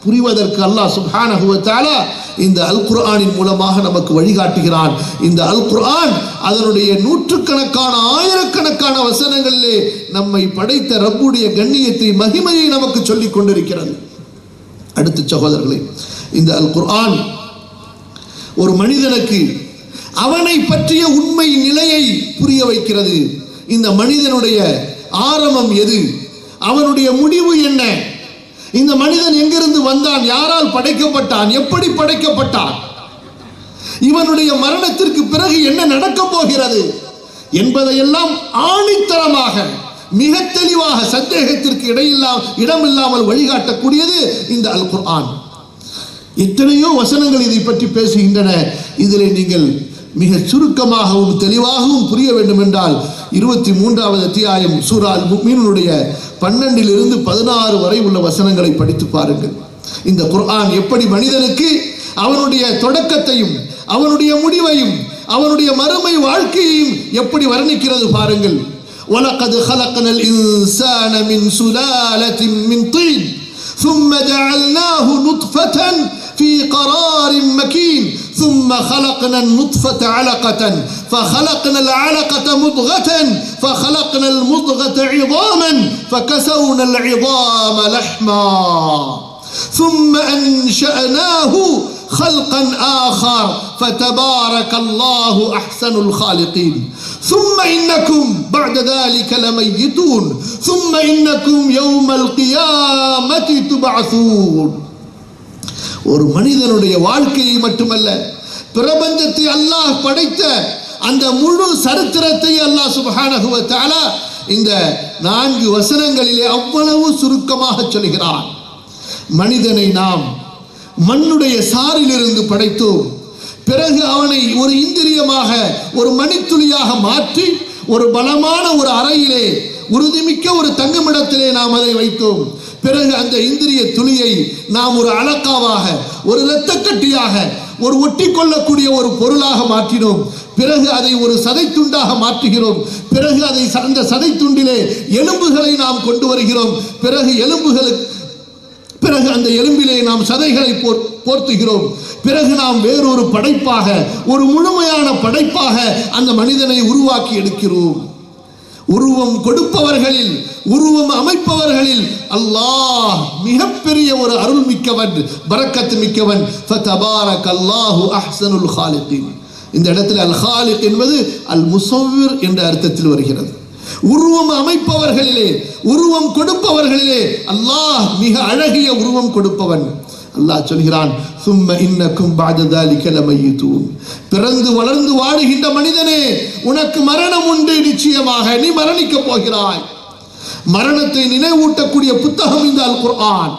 புரிவதற்கு அல்லாஹ் சுப்ஹானஹு வ தஆலா இந்த அல் குர்ஆனின் மூலமாக நமக்கு வழிகாட்டுகிறான். இந்த அல் குர்ஆன் அதனுடைய நூற்றுக்கணக்கான ஆயிரக்கணக்கான வசனங்களிலே நம்மை படைத்த ரப்புடைய கண்ணியத்தை, மகிமையை நமக்கு சொல்லிக் கொண்டிருக்கிறது. அடுத்த சகோதரர்களே, இந்த அல் குர்ஆன் ஒரு மனிதனுக்கு அவனை பற்றிய உண்மை நிலையை புரிய வைக்கிறது. இந்த மனிதனுடைய ஆரம்பம் எது, அவனுடைய முடிவு என்ன, இந்த மனிதன் எங்கிருந்து வந்தான், யாரால் படைக்கப்பட்டான், எப்படி படைக்கப்பட்டான், இவனுடைய மரணத்திற்கு பிறகு என்ன நடக்கப் போகிறது என்பதையெல்லாம் ஆணித்தரமாக, மிக தெளிவாக, சந்தேகத்திற்கு இடமில்லாமல் வழிகாட்டக்கூடியது இந்த அல் குர்ஆன். எத்தனையோ வசனங்கள் இதை பற்றி பேசுகின்றன. இதில் நீங்கள் மிக சுருக்கமாகவும் தெளிவாகவும் புரிய வேண்டும் என்றால் 23வது அத்தியாயம் சூரா அல் முஃமினூனுடைய 12 to 16 வரை உள்ள வசனங்களை படித்து பாருங்கள். இந்த குர்ஆன் எப்படி மனிதனுக்கு அவனுடைய தொடக்கத்தையும், அவனுடைய முடிவையும், அவனுடைய மறுமை வாழ்க்கையையும் எப்படி வர்ணிக்கிறது பாருங்கள். وَلَقَدْ خَلَقْنَا الْإِنسَانَ مِنْ سُلَالَةٍ مِنْ طِينٍ ثُمَّ جَعَلْنَاهُ نُطْفَةً في قرار مكين ثم خلقنا النطفة علقة فخلقنا العلقة مضغة فخلقنا المضغة عظاما فكسونا العظام لحما ثم أنشأناه خلقا آخر فتبارك الله أحسن الخالقين ثم إنكم بعد ذلك لميتون ثم إنكم يوم القيامة تبعثون. ஒரு மனிதனுடைய வாழ்க்கையை மட்டுமல்ல, பிரபஞ்சத்தை அல்லாஹ் படைத்த அந்த முழு சரித்திரத்தை அல்லாஹ் சுப்ஹானஹு வ தஆலா இந்த 4 வசனங்களிலே அவ்வளவு சுருக்கமாக சொல்கிறான். மனிதனை நாம் மண்ணுடைய சாரிலிருந்து படைத்தோம். பிறகு அவனை ஒரு இந்திரியமாக, ஒரு மணித்துளியாக மாற்றி ஒரு பலமான ஒரு அறையிலே, உறுதிமிக்க ஒரு தங்குமிடத்திலே நாம் அதை வைத்தோம். பிறகு அந்த இந்திரிய துளியை நாம் ஒரு அலக்காவாக, ஒரு இரத்தக்கட்டியாக, ஒரு ஒட்டி கொள்ளக்கூடிய ஒரு பொருளாக மாற்றினோம். பிறகு அதை ஒரு சதை துண்டாக மாற்றுகிறோம். பிறகு அதை அந்த சதை துண்டிலே எலும்புகளை நாம் கொண்டு வருகிறோம். பிறகு அந்த எலும்பிலே நாம் சதைகளை போர்த்துகிறோம். பிறகு நாம் வேறொரு படைப்பாக, ஒரு முழுமையான படைப்பாக அந்த மனிதனை உருவாக்கி எடுக்கிறோம். உருவம் கொடுப்பவர்களில், உருவம் அமைப்பவர்களில் அல்லாஹ் மிகப்பெரிய ஒரு அருள் மிக்கவன், பரக்கத் மிக்கவன். ஃபதபாரக்கல்லாஹு அஹ்ஸனுல் காலிகீன். இந்த இடத்துல அல் காலிக் என்பது அல் முஸவ்விர் என்ற அர்த்தத்தில் வருகிறது. உருவம் அமைப்பவர்களிலே, உருவம் கொடுப்பவர்களிலே அல்லாஹ் மிக அழகிய உருவம் கொடுப்பவன். அல்லாஹ் சொல்கிறான், சும்ம இன்னக்கும் பஅத ذلك லமய்யிதூன். பிறந்து வளர்ந்து வாழுகின்ற மனிதனே, உனக்கு மரணம் உண்டு, நிச்சயமாக நீ மரணிக்க போகிறாய். மரணத்தை நினைவூட்டக்கூடிய புத்தகம் இந்த அல் குர்ஆன்.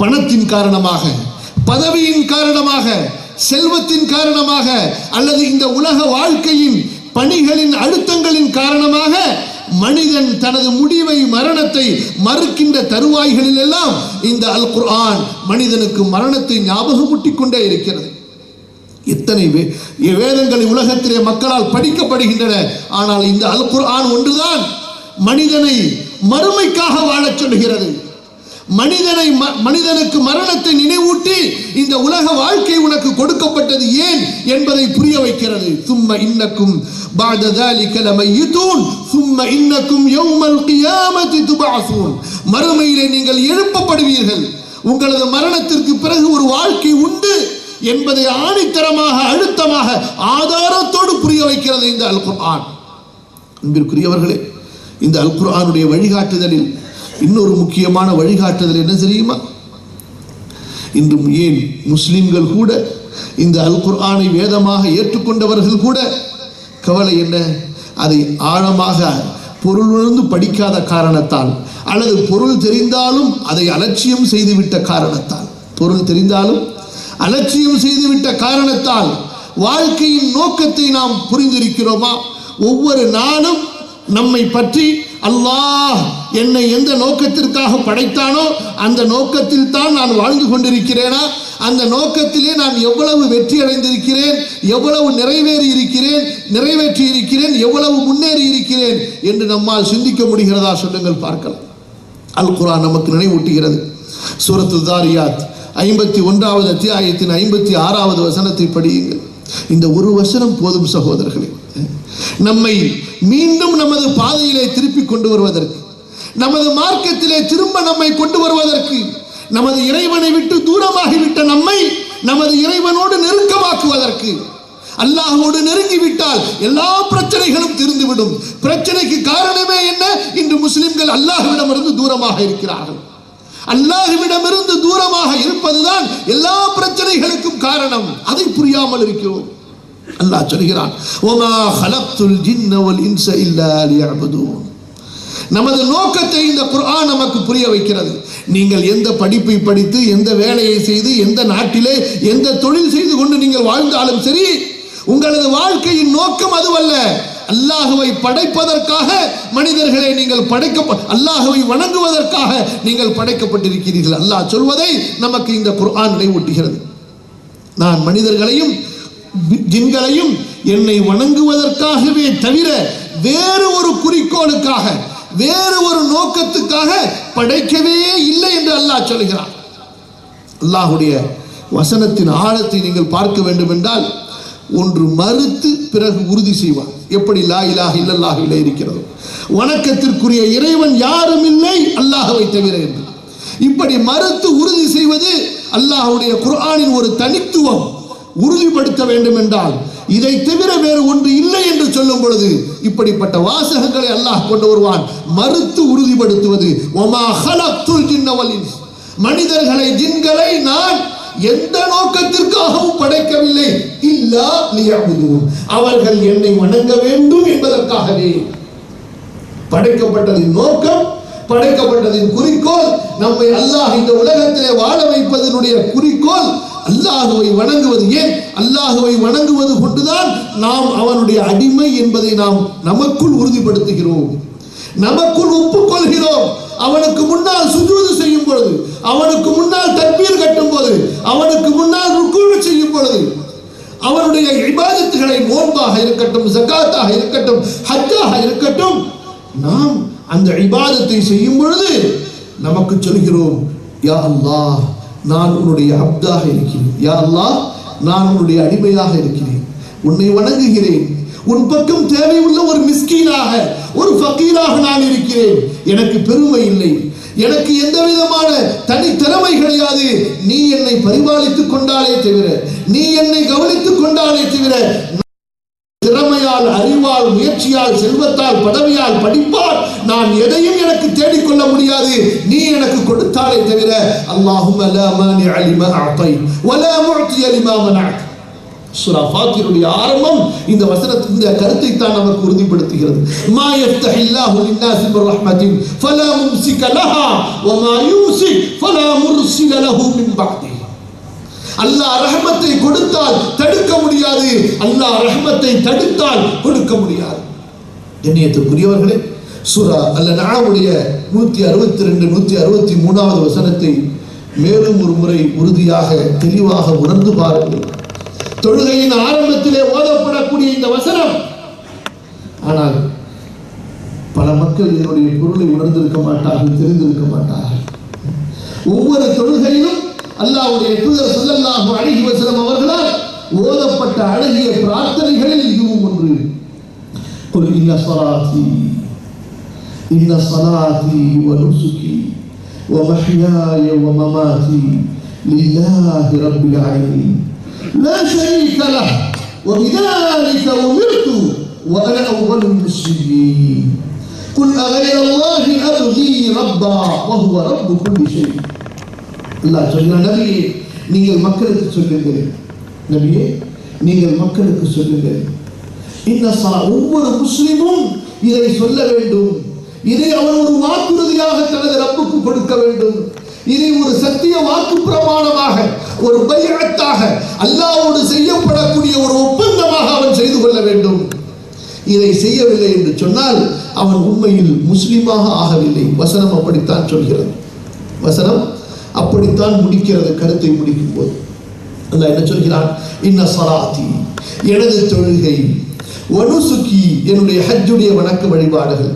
பணத்தின் காரணமாக, பதவியின் காரணமாக, செல்வத்தின் காரணமாக, அல்லது இந்த உலக வாழ்க்கையின் பணிகளின் அழுத்தங்களின் காரணமாக மனிதன் தனது முடிவை, மரணத்தை மறுக்கின்ற தருவாய்களில் எல்லாம் இந்த அல் குர்ஆன் மனிதனுக்கு மரணத்தை ஞாபகமூட்டிக் கொண்டே இருக்கிறது. எத்தனை வேதங்கள் உலகத்திலே மக்களால் படிக்கப்படுகின்றன. ஆனால் இந்த அல் குர்ஆன் ஒன்றுதான் மனிதனை மறுமைக்காக வாழச் சொல்கிறது. மனிதனுக்கு மரணத்தை நினைவூட்டி இந்த உலக வாழ்க்கை உனக்கு கொடுக்கப்பட்டது ஏன் என்பதை புரிய வைக்கிறது. சும்ம இன்னக்கும் பஅத ذلك லமய்யிதூன் சும்ம இன்னக்கும் யௌமல் கியாமத்தி துபஅஸூன். மறுமையிலே நீங்கள் எழுப்பப்படுவீர்கள். உங்களது மரணத்திற்கு பிறகு ஒரு வாழ்க்கை உண்டு என்பதை ஆணித்தரமாக, அழுத்தமாக, ஆதாரத்தோடு புரிய வைக்கிறது இந்த அல் குர்ஆன். அன்பிற்குரியவர்களே, இந்த அல் குர்ஆனுடைய வழிகாட்டுதலில் இன்னொரு முக்கியமான வழிகாட்டுதல் என்ன தெரியுமா? இன்றும் ஏன் முஸ்லிம்கள் கூட, இந்த அல் குர்ஆனை வேதமாக ஏற்றுக்கொண்டவர்கள் கூட கவலை என்ன? அதை ஆழமாக பொருள் உணர்ந்து படிக்காத காரணத்தால், அல்லது பொருள் தெரிந்தாலும் அதை அலட்சியம் செய்துவிட்ட காரணத்தால், பொருள் தெரிந்தாலும் அலட்சியம் செய்துவிட்ட காரணத்தால் வாழ்க்கையின் நோக்கத்தை நாம் புரிந்திருக்கிறோமா? ஒவ்வொரு நாளும் நம்மை பற்றி அல்லாஹ் என்னை எந்த நோக்கத்திற்காக படைத்தானோ அந்த நோக்கத்தில் தான் நான் வாழ்ந்து கொண்டிருக்கிறேனா? அந்த நோக்கத்திலே நான் எவ்வளவு வெற்றி அடைந்திருக்கிறேன், எவ்வளவு நிறைவேற்றி இருக்கிறேன், எவ்வளவு முன்னேறி இருக்கிறேன் என்று நம்மால் சிந்திக்க முடிகிறதா? சொல்லுங்கள் பார்க்கலாம். அல் குர்ஆன் நமக்கு நினைவூட்டுகிறது. சூரத்து தாரியாத் 51வது அத்தியாயத்தின் 56வது வசனத்தை படியுங்கள். இந்த ஒரு வசனம் போதும் சகோதரர்களே, நம்மை மீண்டும் நமது பாதையிலே திருப்பி கொண்டு வருவதற்கு, நமது மார்க்கத்திலே திரும்ப நம்மை கொண்டு வருவதற்கு, நமது இறைவனை விட்டு தூரமாகிவிட்ட நம்மை நமது இறைவனோடு நெருக்கமாக்குவதற்கு. அல்லாஹ்வோடு நெருங்கிவிட்டால் எல்லா பிரச்சனைகளும் தீர்ந்துவிடும். பிரச்சனைக்கு காரணமே என்ன? இன்று முஸ்லிம்கள் அல்லாஹ்விடமிருந்து தூரமாக இருக்கிறார்கள். அல்லாஹ்விடமிருந்து தூரமாக இருப்பதுதான் எல்லா பிரச்சனைகளுக்கும் காரணம். அதை புரியாமல் இருக்கிறோம். அல்லாஹ் சொல்கிறான், வமா ஹலக்துல் ஜின்ன வல் இன்ஸ இல்லா லியஅ்புதூன். நமது நோக்கத்தை இந்த குர்ஆன் நமக்கு புரிய வைக்கிறது. நீங்கள் எந்த படிப்பை படித்து, எந்த வேலையை செய்து, எந்த நாட்டிலே எந்த தொழில் செய்து கொண்டு நீங்கள் வாழ்ந்தாலும் சரி, உங்களது வாழ்க்கையின் நோக்கம் அதுவல்ல. அல்லாஹ்வை படைப்பதற்காக மனிதர்களை நீங்கள் அல்லாஹ்வை வணங்குவதற்காக நீங்கள் படைக்கப்பட்டிருக்கிறீர்கள். அல்லாஹ் சொல்வதை நமக்கு இந்த குர்ஆன் நினைவூட்டுகிறது. நான் மனிதர்களையும் ஜின்களையும் என்னை வணங்குவதற்காகவே தவிர வேறு ஒரு குறிக்கோளுக்காக, வேறு ஒரு நோக்கத்துக்காக படைக்கவே இல்லை என்று அல்லாஹ் சொல்கிறான். அல்லாஹ்வுடைய வசனத்தின் ஆழத்தை நீங்கள் பார்க்க வேண்டும் என்றால், ஒன்று மறுத்து பிறகு உறுதி செய்வான். எப்படி லா இலாஹ இல்லல்லாஹ்விலே இருக்கிறது, வணக்கத்திற்குரிய இறைவன் யாரும் இல்லை அல்லாஹ்வை தவிர என்று. இப்படி மறுத்து உறுதி செய்வது அல்லாஹ்வுடைய குர்ஆனின் ஒரு தனித்துவம். உறுதிப்படுத்த வேண்டும் என்றால் இதை தவிர வேறு ஒன்று இல்லை என்று சொல்லும் பொழுது இப்படிப்பட்ட வாசகங்களை அல்லாஹ் கொண்டு வருவான். மறுத்து உறுதிப்படுத்துவது, வமா ஹலக்துல் ஜின்ன வல் இன்ஸ், மனிதர்களை ஜின்களை நான் எந்த நோக்கத்திற்காகவும் படைக்கவில்லை, இல்லா லியஅ்புதூன், அவர்கள் என்னை வணங்க வேண்டும் என்பதற்காகவே. படைக்கப்பட்டதின் நோக்கம், படைக்கப்பட்டதின் குறிக்கோள், நம்மை அல்லாஹ் இந்த உலகத்திலே வாழ வைப்பதனுடைய குறிக்கோள் அல்லாஹ்வை வணங்குவது. ஏன்? அல்லாஹ்வை வணங்குவது கொண்டுதான் நாம் அவனுடைய அடிமை என்பதை நாம் நமக்குள் உறுதிப்படுத்துகிறோம், நமக்குள் ஒப்புக்கொள்கிறோம். அவனுக்கு முன்னால் சுஜூது செய்யும் பொழுது, அவனுக்கு முன்னால் தக்பீர் கட்டும் போது, அவனுக்கு முன்னால் ருக்கூ செய்யும் பொழுது, அவனுடைய இபாதத்துகளை, நோன்பாக இருக்கட்டும், ஜகாத்தாக இருக்கட்டும், ஹஜ்ஜாக இருக்கட்டும், நாம் அந்த இபாதத்தை செய்யும் பொழுது நமக்கு சொல்கிறோம், யா அல்லாஹ் நான் உன்னுடைய அப்தாக இருக்கிறேன், யா அல்லாஹ் நான் உன்னுடைய அடிமையாக இருக்கிறேன், உன்னை வணங்குகிறேன், உன் பக்கம் தேவையுள்ள ஒரு மிஸ்கீனாக, ஒரு ஃபகீராக நான் இருக்கிறேன். எனக்கு பெருமை இல்லை, எனக்கு எந்த விதமான தனித்திறமை கிடையாது. நீ என்னை பரிபாலித்துக் கொண்டாலே தவிர, நீ என்னை கவனித்துக் கொண்டாலே தவிர, திறமையால், அறிவால், முயற்சியால், செல்வத்தால், பதவியால், படிப்பால் நான் எதையும் எனக்கு தேடிக்கொள்ள முடியாது. நீ எனக்கு கொடுத்தாலே தவிர. அல்லாஹும்ம லா மானிஅ லிமா அஅதைத் வலா முஅதிய லிமா மனஅத். சூரா ஃபாத்திருடைய ஆரம்பம் இந்த வசனத்தின் இந்த கருத்தை தான் நமக்கு உறுதிப்படுத்துகிறது. மா யஃப்தஹில்லாஹு லின்னாஸி மிர் ரஹ்மத்தின் ஃபலா மும்சிக லஹா வமா யும்சிக் ஃபலா முர்சில லஹு மின் பஅதி. அல்லாஹ் ரஹ்மத்தை கொடுத்தால் தடுக்க முடியாது, அல்லாஹ் ரஹ்மத்தை தடுத்தால் கொடுக்க முடியாது. கண்ணியத்துக்குரியவர்களே, சூரா அல்-அன்ஆமுடைய 162 163வது வசனத்தை மேலும் ஒரு முறை உறுதியாக தெளிவாக உணர்ந்து பாருங்கள். தொழுகையின் ஆரம்பத்திலே ஓதப்படக்கூடிய இந்த வசனம், ஆனால் பல மக்கள் இதனுடைய பொருளை உணர்ந்திருக்க மாட்டார்கள், தெரிந்திருக்க மாட்டார்கள். ஒவ்வொரு தொழுகையிலும் அல்லாஹ்வுடைய தூதர் ஸல்லல்லாஹு அலைஹி வஸல்லம் அவர்களால் ஓதப்பட்ட அழகிய பிரார்த்தனைகளில் இதுவும் ஒன்று. குல் இன்ன ஸலாத்தி வ நுசுகி வ மஹ்யாய வ மமாதி லில்லாஹி ரப்பில் ஆலமீன் லா ஷரீக லஹு வ பிதாலிக உமிர்து வ அனா அவ்வலுல் முஸ்லிமீன் குல் அகைர அல்லாஹி அப்கி ரப்பா வ ஹுவ ரப்பு குல்லி ஷை. அல்லாஹ் சொல்கிறான், நபியே நீங்கள் மக்களுக்கு சொல்லுங்கள், நபியே நீங்கள் மக்களுக்கு சொல்லுங்கள், ஒவ்வொரு முஸ்லிமும் இதை சொல்ல வேண்டும். இதை அவன் ஒரு வாக்குறுதியாக தனது ரப்புக்கு கொடுக்க வேண்டும். இதை ஒரு சத்திய வாக்கு பிரமாணமாக, ஒரு பைஅத்தாக, அல்லாஹ்வோடு செய்யப்படக்கூடிய ஒரு ஒப்பந்தமாக அவன் செய்து கொள்ள வேண்டும். இதை செய்யவில்லை என்று சொன்னால் அவன் உண்மையில் முஸ்லிமாக ஆகவில்லை. வசனம் அப்படித்தான் சொல்கிறது. வசனம் அப்படித்தான் முடிக்கிறது. கருத்தை முடிக்கும் போது அல்லாஹ் என்ன சொல்கிறான்? இன்ன ஸலாத்தி, எனது தொழுகை, வனுசுகி, என்னுடைய ஹஜ்ஜுடைய வணக்க வழிபாடுகள்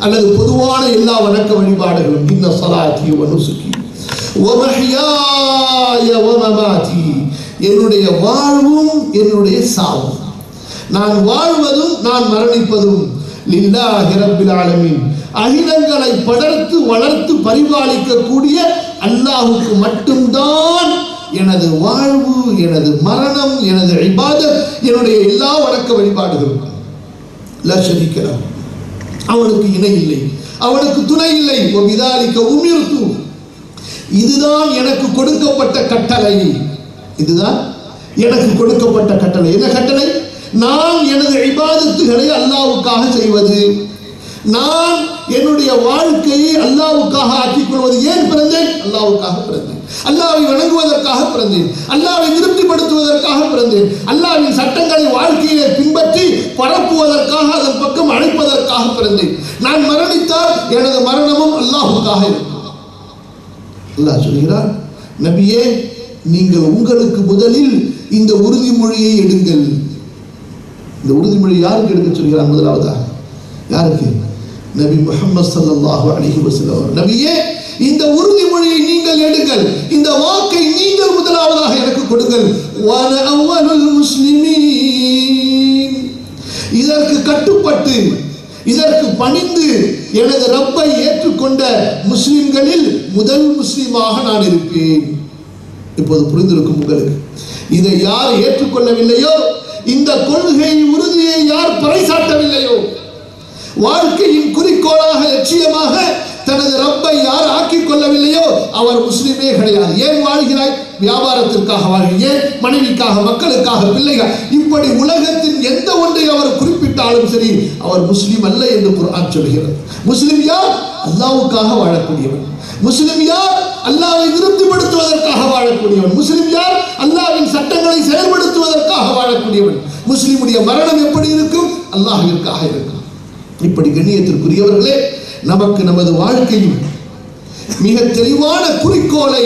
அல்லது பொதுவான எல்லா வணக்க வழிபாடுகளும், இன்ன ஸலாத்தி வனுசுகி வமஹ்யாய வமமாதி, என்னுடைய வாழ்வும் என்னுடைய சாவும், நான் வாழ்வதும் நான் மரணிப்பதும் லில்லாஹி ரப்பில் ஆலமீன், அகிலங்களை படர்த்து வளர்த்து பரிபாலிக்கக்கூடிய அல்லாஹ்வுக்கு மட்டும்தான் எனது வாழ்வு, எனது மரணம், எனது இபாதத், என்னுடைய எல்லா வணக்க வழிபாடுகளும். லா ஷரீக லஹு, அவனுக்கு இணை இல்லை, அவனுக்கு துணை இல்லை. வபிதாலிக உமிர்து, இதுதான் எனக்கு கொடுக்கப்பட்ட கட்டளை. இதுதான் எனக்கு கொடுக்கப்பட்ட கட்டளை. என்ன கட்டளை? நான் எனது இபாதத்துகளை அல்லாஹ்வுக்காக செய்வது, நான் என்னுடைய வாழ்க்கையை அல்லாஹ்வுக்காக ஆக்கிக் கொள்வது. ஏன் பிறந்தேன்? அல்லாஹ்வுக்காக பிறந்தேன். அல்லாஹ்வை வணங்குவதற்காக பிறந்தேன். அல்லாஹ்வை திருப்திப்படுத்துவதற்காக பிறந்தேன். அல்லாஹ்வின் சட்டங்களை வாழ்க்கையிலே பின்பற்றி பரப்புவதற்காக, அதன் பக்கம் அழைப்பதற்காக பிறந்தேன். நான் மரணித்தால் எனது மரணமும் அல்லாஹ்வுக்காக இருக்கும். அல்லாஹ் சொல்கிறார், நபியே, நீங்கள் உங்களுக்கு முதலில் இந்த உறுதிமொழியை எடுங்கள். இந்த உறுதிமொழி யாருக்கு எடுக்க சொல்கிறார்? முதலாவதாக யாருக்கு? நபி முஹம்மது ஸல்லல்லாஹு அலைஹி வஸல்லம். நபியே, இந்த உறுதிமொழியை நீங்கள் எடுங்கள், இந்த வாக்கை நீங்கள் முதலாவதாக எனக்கு கொடுங்கள். வஅன அவ்வலுல் முஸ்லிமீன், இதற்கு கட்டுப்பட்டு, இதற்கு பணிந்து எனது ரப்பை ஏற்றுக்கொண்ட முஸ்லிம்களில் முதல் முஸ்லிமாக நான் இருப்பேன். இப்போது புரிந்திருக்கும் உங்களுக்கு. இதை யார் ஏற்றுக்கொள்ளவில்லையோ, இந்த கொள்கை உறுதியை யார் பறைசாட்டவில்லையோ, வாழ்க்கையின் குறிக்கோளாக, லட்சியமாக தனது ரப்பை யார் ஆக்கிக் கொள்ளவில்லையோ அவர் முஸ்லிமே கிடையாது. ஏன் வாழ்கிறாய்? வியாபாரத்திற்காக வாழ்கிறாய். ஏன்? மனைவிக்காக, மக்களுக்காக, பிள்ளைகள், இப்படி உலகத்தின் எந்த ஒன்றை அவர் குறிப்பிட்டாலும் சரி, அவர் முஸ்லிம் அல்ல என்று குர்ஆன் சொல்கிறது. முஸ்லிம் யார்? அல்லாஹ்வுக்காக வாழக்கூடியவன். முஸ்லிம் யார்? அல்லாஹ்வை திருப்திப்படுத்துவதற்காக வாழக்கூடியவன். முஸ்லிம் யார்? அல்லாஹ்வின் சட்டங்களை செயல்படுத்துவதற்காக வாழக்கூடியவன். முஸ்லிமுடைய மரணம் எப்படி இருக்கும்? அல்லாஹ்விற்காக இருக்கும். இப்படி கண்ணியத்திற்குரியவர்களே, நமக்கு நமது வாழ்க்கையில் மிக தெளிவான குறிக்கோளை,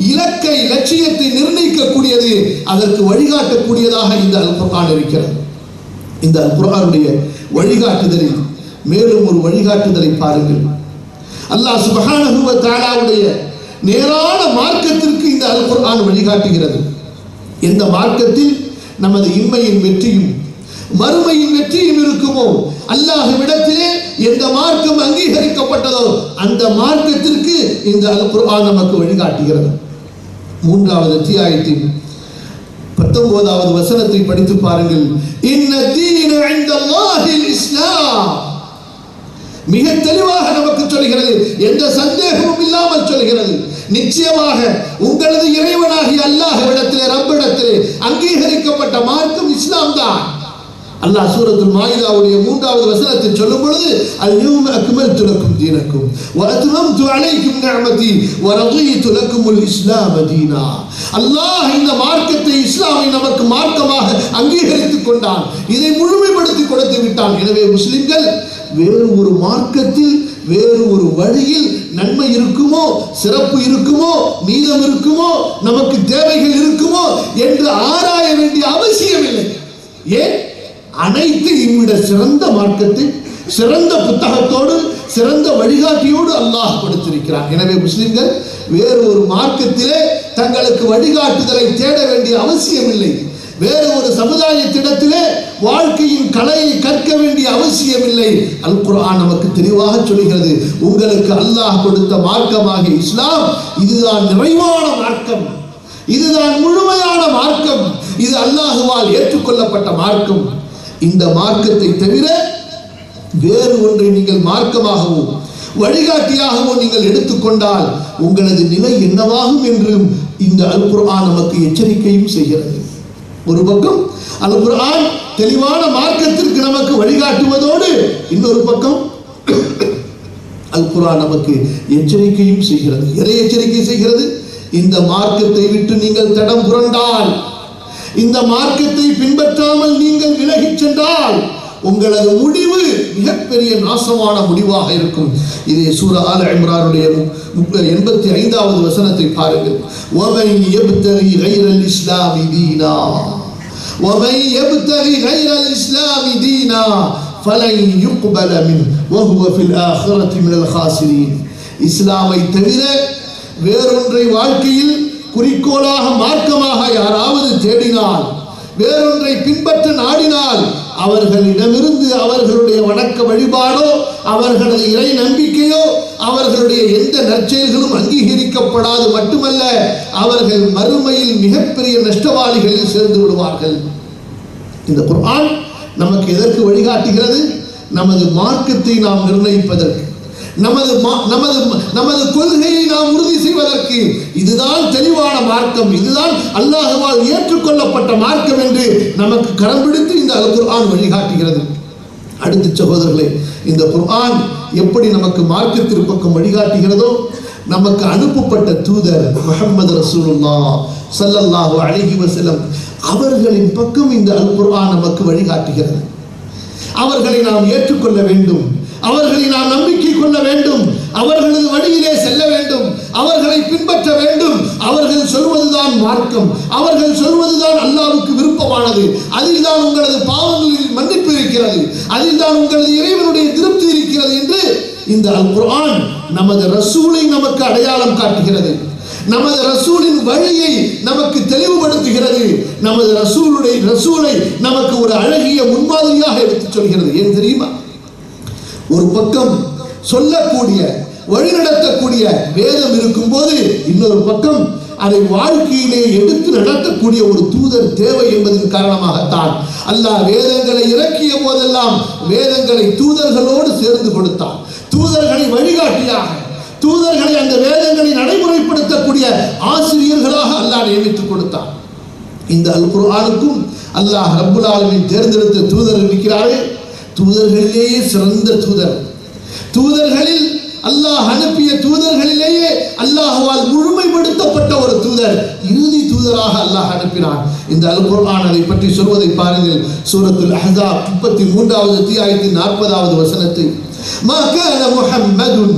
இலக்கை, லட்சியத்தை நிர்ணயிக்கக்கூடியது, அதற்கு வழிகாட்டக்கூடியதாக இந்த அல் குர்ஆன் இருக்கிறது. இந்த அல் குர்ஆனுடைய வழிகாட்டுதலில் மேலும் ஒரு வழிகாட்டுதலை பாருங்கள். அல்லாஹ் சுப்ஹானஹு வ தஆலாவுடைய நேரான மார்க்கத்திற்கு இந்த அல் குர்ஆன் வழிகாட்டுகிறது. எந்த மார்க்கத்தில் நமது இம்மையின் வெற்றியும் மறுமையின் வெற்றியும் இருக்குமோ, அல்லாஹ்விடத்திலே எந்த மார்க்கம் அங்கீகரிக்கப்பட்டதோ அந்த மார்க்கத்திற்கு இந்த அல் குர்ஆன் நமக்கு வழிகாட்டுகிறது. 3வது அத்தியாயத்தின் 19வது வசனத்தை படித்து பாருங்கள். இன்ன தீன இன்தல்லாஹில் இஸ்லாம், மிக தெளிவாக நமக்கு சொல்கிறது, எந்த சந்தேகமும் இல்லாமல் சொல்கிறது. நிச்சயமாக உங்களது இறைவனாகிய அல்லாஹ்விடத்திலே, ரப்பிடத்திலே அங்கீகரிக்கப்பட்ட மார்க்கம் இஸ்லாம் தான். அல்லாஹ் சூரத்துல் மாயிதாவுடைய 3வது வசனத்தில் சொல்லும் பொழுது, அல்-யௌம அக்மல்து லக்கும் தீனக்கும் வ அத்மம்து அலைக்கும் நிஅமதி வ ரதீது லக்குமுல் இஸ்லாம தீனா. அல்லாஹ் இந்த மார்க்கத்தை, இஸ்லாமை நமக்கு மார்க்கமாக அங்கீகரித்துக் கொண்டான். இதை முழுமைப்படுத்தி கொடுத்து விட்டான். எனவே முஸ்லிம்கள் வேறு ஒரு மார்க்கத்தில், வேறு ஒரு வழியில் நன்மை இருக்குமோ, சிறப்பு இருக்குமோ, நீதம் இருக்குமோ, நமக்கு தேவைகள் இருக்குமோ என்று ஆராய வேண்டிய அவசியம் இல்லை. ஏன்? அனைத்து இம்மிட சிறந்த மார்க்கத்தை, சிறந்த புத்தகத்தோடு, சிறந்த வழிகாட்டியோடு அல்லாஹ் கொடுத்திருக்கிறான். எனவே முஸ்லிம்கள் வேறு ஒரு மார்க்கத்திலே தங்களுக்கு வழிகாட்டுதலை தேட வேண்டிய அவசியம் இல்லை. வேறு ஒரு சமுதாயத்திடத்திலே வாழ்க்கையின் கலையை கற்க வேண்டிய அவசியம் இல்லை. அல் குர்ஆன் நமக்கு தெளிவாக சொல்கிறது, உங்களுக்கு அல்லாஹ் கொடுத்த மார்க்கமாகிய இஸ்லாம் இதுதான் நிறைவான மார்க்கம், இதுதான் முழுமையான மார்க்கம், இது அல்லாஹுவால் ஏற்றுக்கொள்ளப்பட்ட மார்க்கம். இந்த மார்க்கத்தை தவிர வேறு ஒன்றை நீங்கள் மார்க்கமாகவோ வழிகாட்டியாகவோ நீங்கள் எடுத்துக்கொண்டால் உங்களது நிலை என்னவாகும் என்றும் இந்த அல் குர்ஆன் நமக்கு எச்சரிக்கையும் செய்கிறது. ஒரு பக்கம் அல் குர்ஆன் தெளிவான மார்க்கத்திற்கு நமக்கு வழிகாட்டுவதோடு இன்னொரு பக்கம் அல் குர்ஆன் நமக்கு எச்சரிக்கையும் செய்கிறது. எதை எச்சரிக்கை செய்கிறது? இந்த மார்க்கத்தை விட்டு நீங்கள் தடம் புரண்டால், இந்த மார்க்கத்தை பின்பற்றாமல் நீங்கள் விலகிச் சென்றால் உங்களது முடிவு மிகப்பெரிய நாசமான முடிவாக இருக்கும். இதே சூரா ஆல இம்ரானுடைய 85வது வசனத்தை பாருங்கள். وَمَنْ يَبْتَغِي غَيْرَ الْإِسْلَامِ دِينًا وَمَنْ يَبْتَغِي غَيْرَ الْإِسْلَامِ دِينًا فَلَنْ يُقْبَلَ مِنْهُ وَهُوَ فِي الْآخِرَةِ مِنَ الْخَاسِرِينَ. இஸ்லாமை தவிர வேறொன்றை வாழ்க்கையில் குறிக்கோளாக மார்க்கமாக யாராவது தேடினால், வேறொன்றை பின்பற்ற நாடினால், அவர்களிடமிருந்து அவர்களுடைய வணக்க வழிபாடோ அவர்களது இறை நம்பிக்கையோ அவர்களுடைய எந்த நற்செயல்களும் அங்கீகரிக்கப்படாது மட்டுமல்ல, அவர்கள் மறுமையில் மிகப்பெரிய நஷ்டவாளிகளில் சேர்ந்து விடுவார்கள். இந்த குர்ஆன் நமக்கு எதற்கு வழிகாட்டுகிறது? நமது மார்க்கத்தை நாம் நிர்ணயிப்பதற்கு, நமது கொள்கையை நாம் உறுதி செய்வதற்கு. இதுதான் தெளிவான மார்க்கம், இதுதான் அல்லாஹ்வால் ஏற்றுக்கொள்ளப்பட்ட மார்க்கம் என்று நமக்கு கரம் பிடித்து இந்த அல் குர்ஆன் வழிகாட்டுகிறது. அடுத்த சகோதரர்களே, இந்த குர்ஆன் எப்படி நமக்கு மார்க்கத்திற்கு பக்கம் வழிகாட்டுகிறதோ, நமக்கு அனுப்பப்பட்ட தூதர் முஹம்மது ரசூலுல்லாஹ் ஸல்லல்லாஹு அலைஹி வஸல்லம் அவர்களின் பக்கம் இந்த அல் குர்ஆன் நமக்கு வழிகாட்டுகிறது. அவர்களை நாம் ஏற்றுக்கொள்ள வேண்டும், அவர்களை நாம் நம்பிக்கை கொள்ள வேண்டும், அவர்களது வழியிலே செல்ல வேண்டும், அவர்களை பின்பற்ற வேண்டும். அவர்கள் சொல்வதுதான் மார்க்கம், அவர்கள் சொல்வதுதான் அல்லாஹ்வுக்கு விருப்பமானது. அதில் தான் உங்களது பாவங்களில் மன்னிப்பு இருக்கிறது, அதில் தான் உங்களது இறைவனுடைய திருப்தி இருக்கிறது என்று இந்த அல் குர்ஆன் நமது ரசூலை நமக்கு அடையாளம் காட்டுகிறது, நமது ரசூலின் வழியை நமக்கு தெளிவுபடுத்துகிறது, நமது ரசூலை நமக்கு ஒரு அழகிய முன்மாதிரியாக எடுத்துச் சொல்கிறது. ஏன் தெரியுமா? ஒரு பக்கம் சொல்லக்கூடிய வழிநடத்தக்கூடிய வேதம் இருக்கும் போது, இன்னொரு பக்கம் அதை வாழ்க்கையிலே எடுத்து நடத்தக்கூடிய ஒரு தூதர் தேவை என்பதன் காரணமாகத்தான் அல்லாஹ் வேதங்களை இறக்கிய போதெல்லாம் வேதங்களை தூதர்களோடு சேர்ந்து கொடுத்தான். தூதர்களை வழிகாட்டியாக, தூதர்களை அந்த வேதங்களை நடைமுறைப்படுத்தக்கூடிய ஆசிரியர்களாக அல்லாஹ் நியமித்துக் கொடுத்தான். இந்த அல் குர்ஆனுக்கும் அல்லாஹ் ரப்புல் ஆலமீன் தேர்ந்தெடுத்த தூதர் இருக்கிறார்கள். தூதர்களிலேயே சிறந்த தூதர், தூதர்களில் அல்லாஹ் அனுப்பிய தூதர்களிலேயே அல்லாஹ்வால் முழுமைப்படுத்தப்பட்ட ஒரு தூதர், இறுதி தூதராக அல்லாஹ் அனுப்பினான். இந்த அல் குர்ஆன் அதை பற்றி சொல்வதை பாருங்கள். சூரத்துல் அஹ்ஸாப் 33வது அத்தியாயத்தின் 40வது வசனத்தில், மா கான முஹம்மதுன்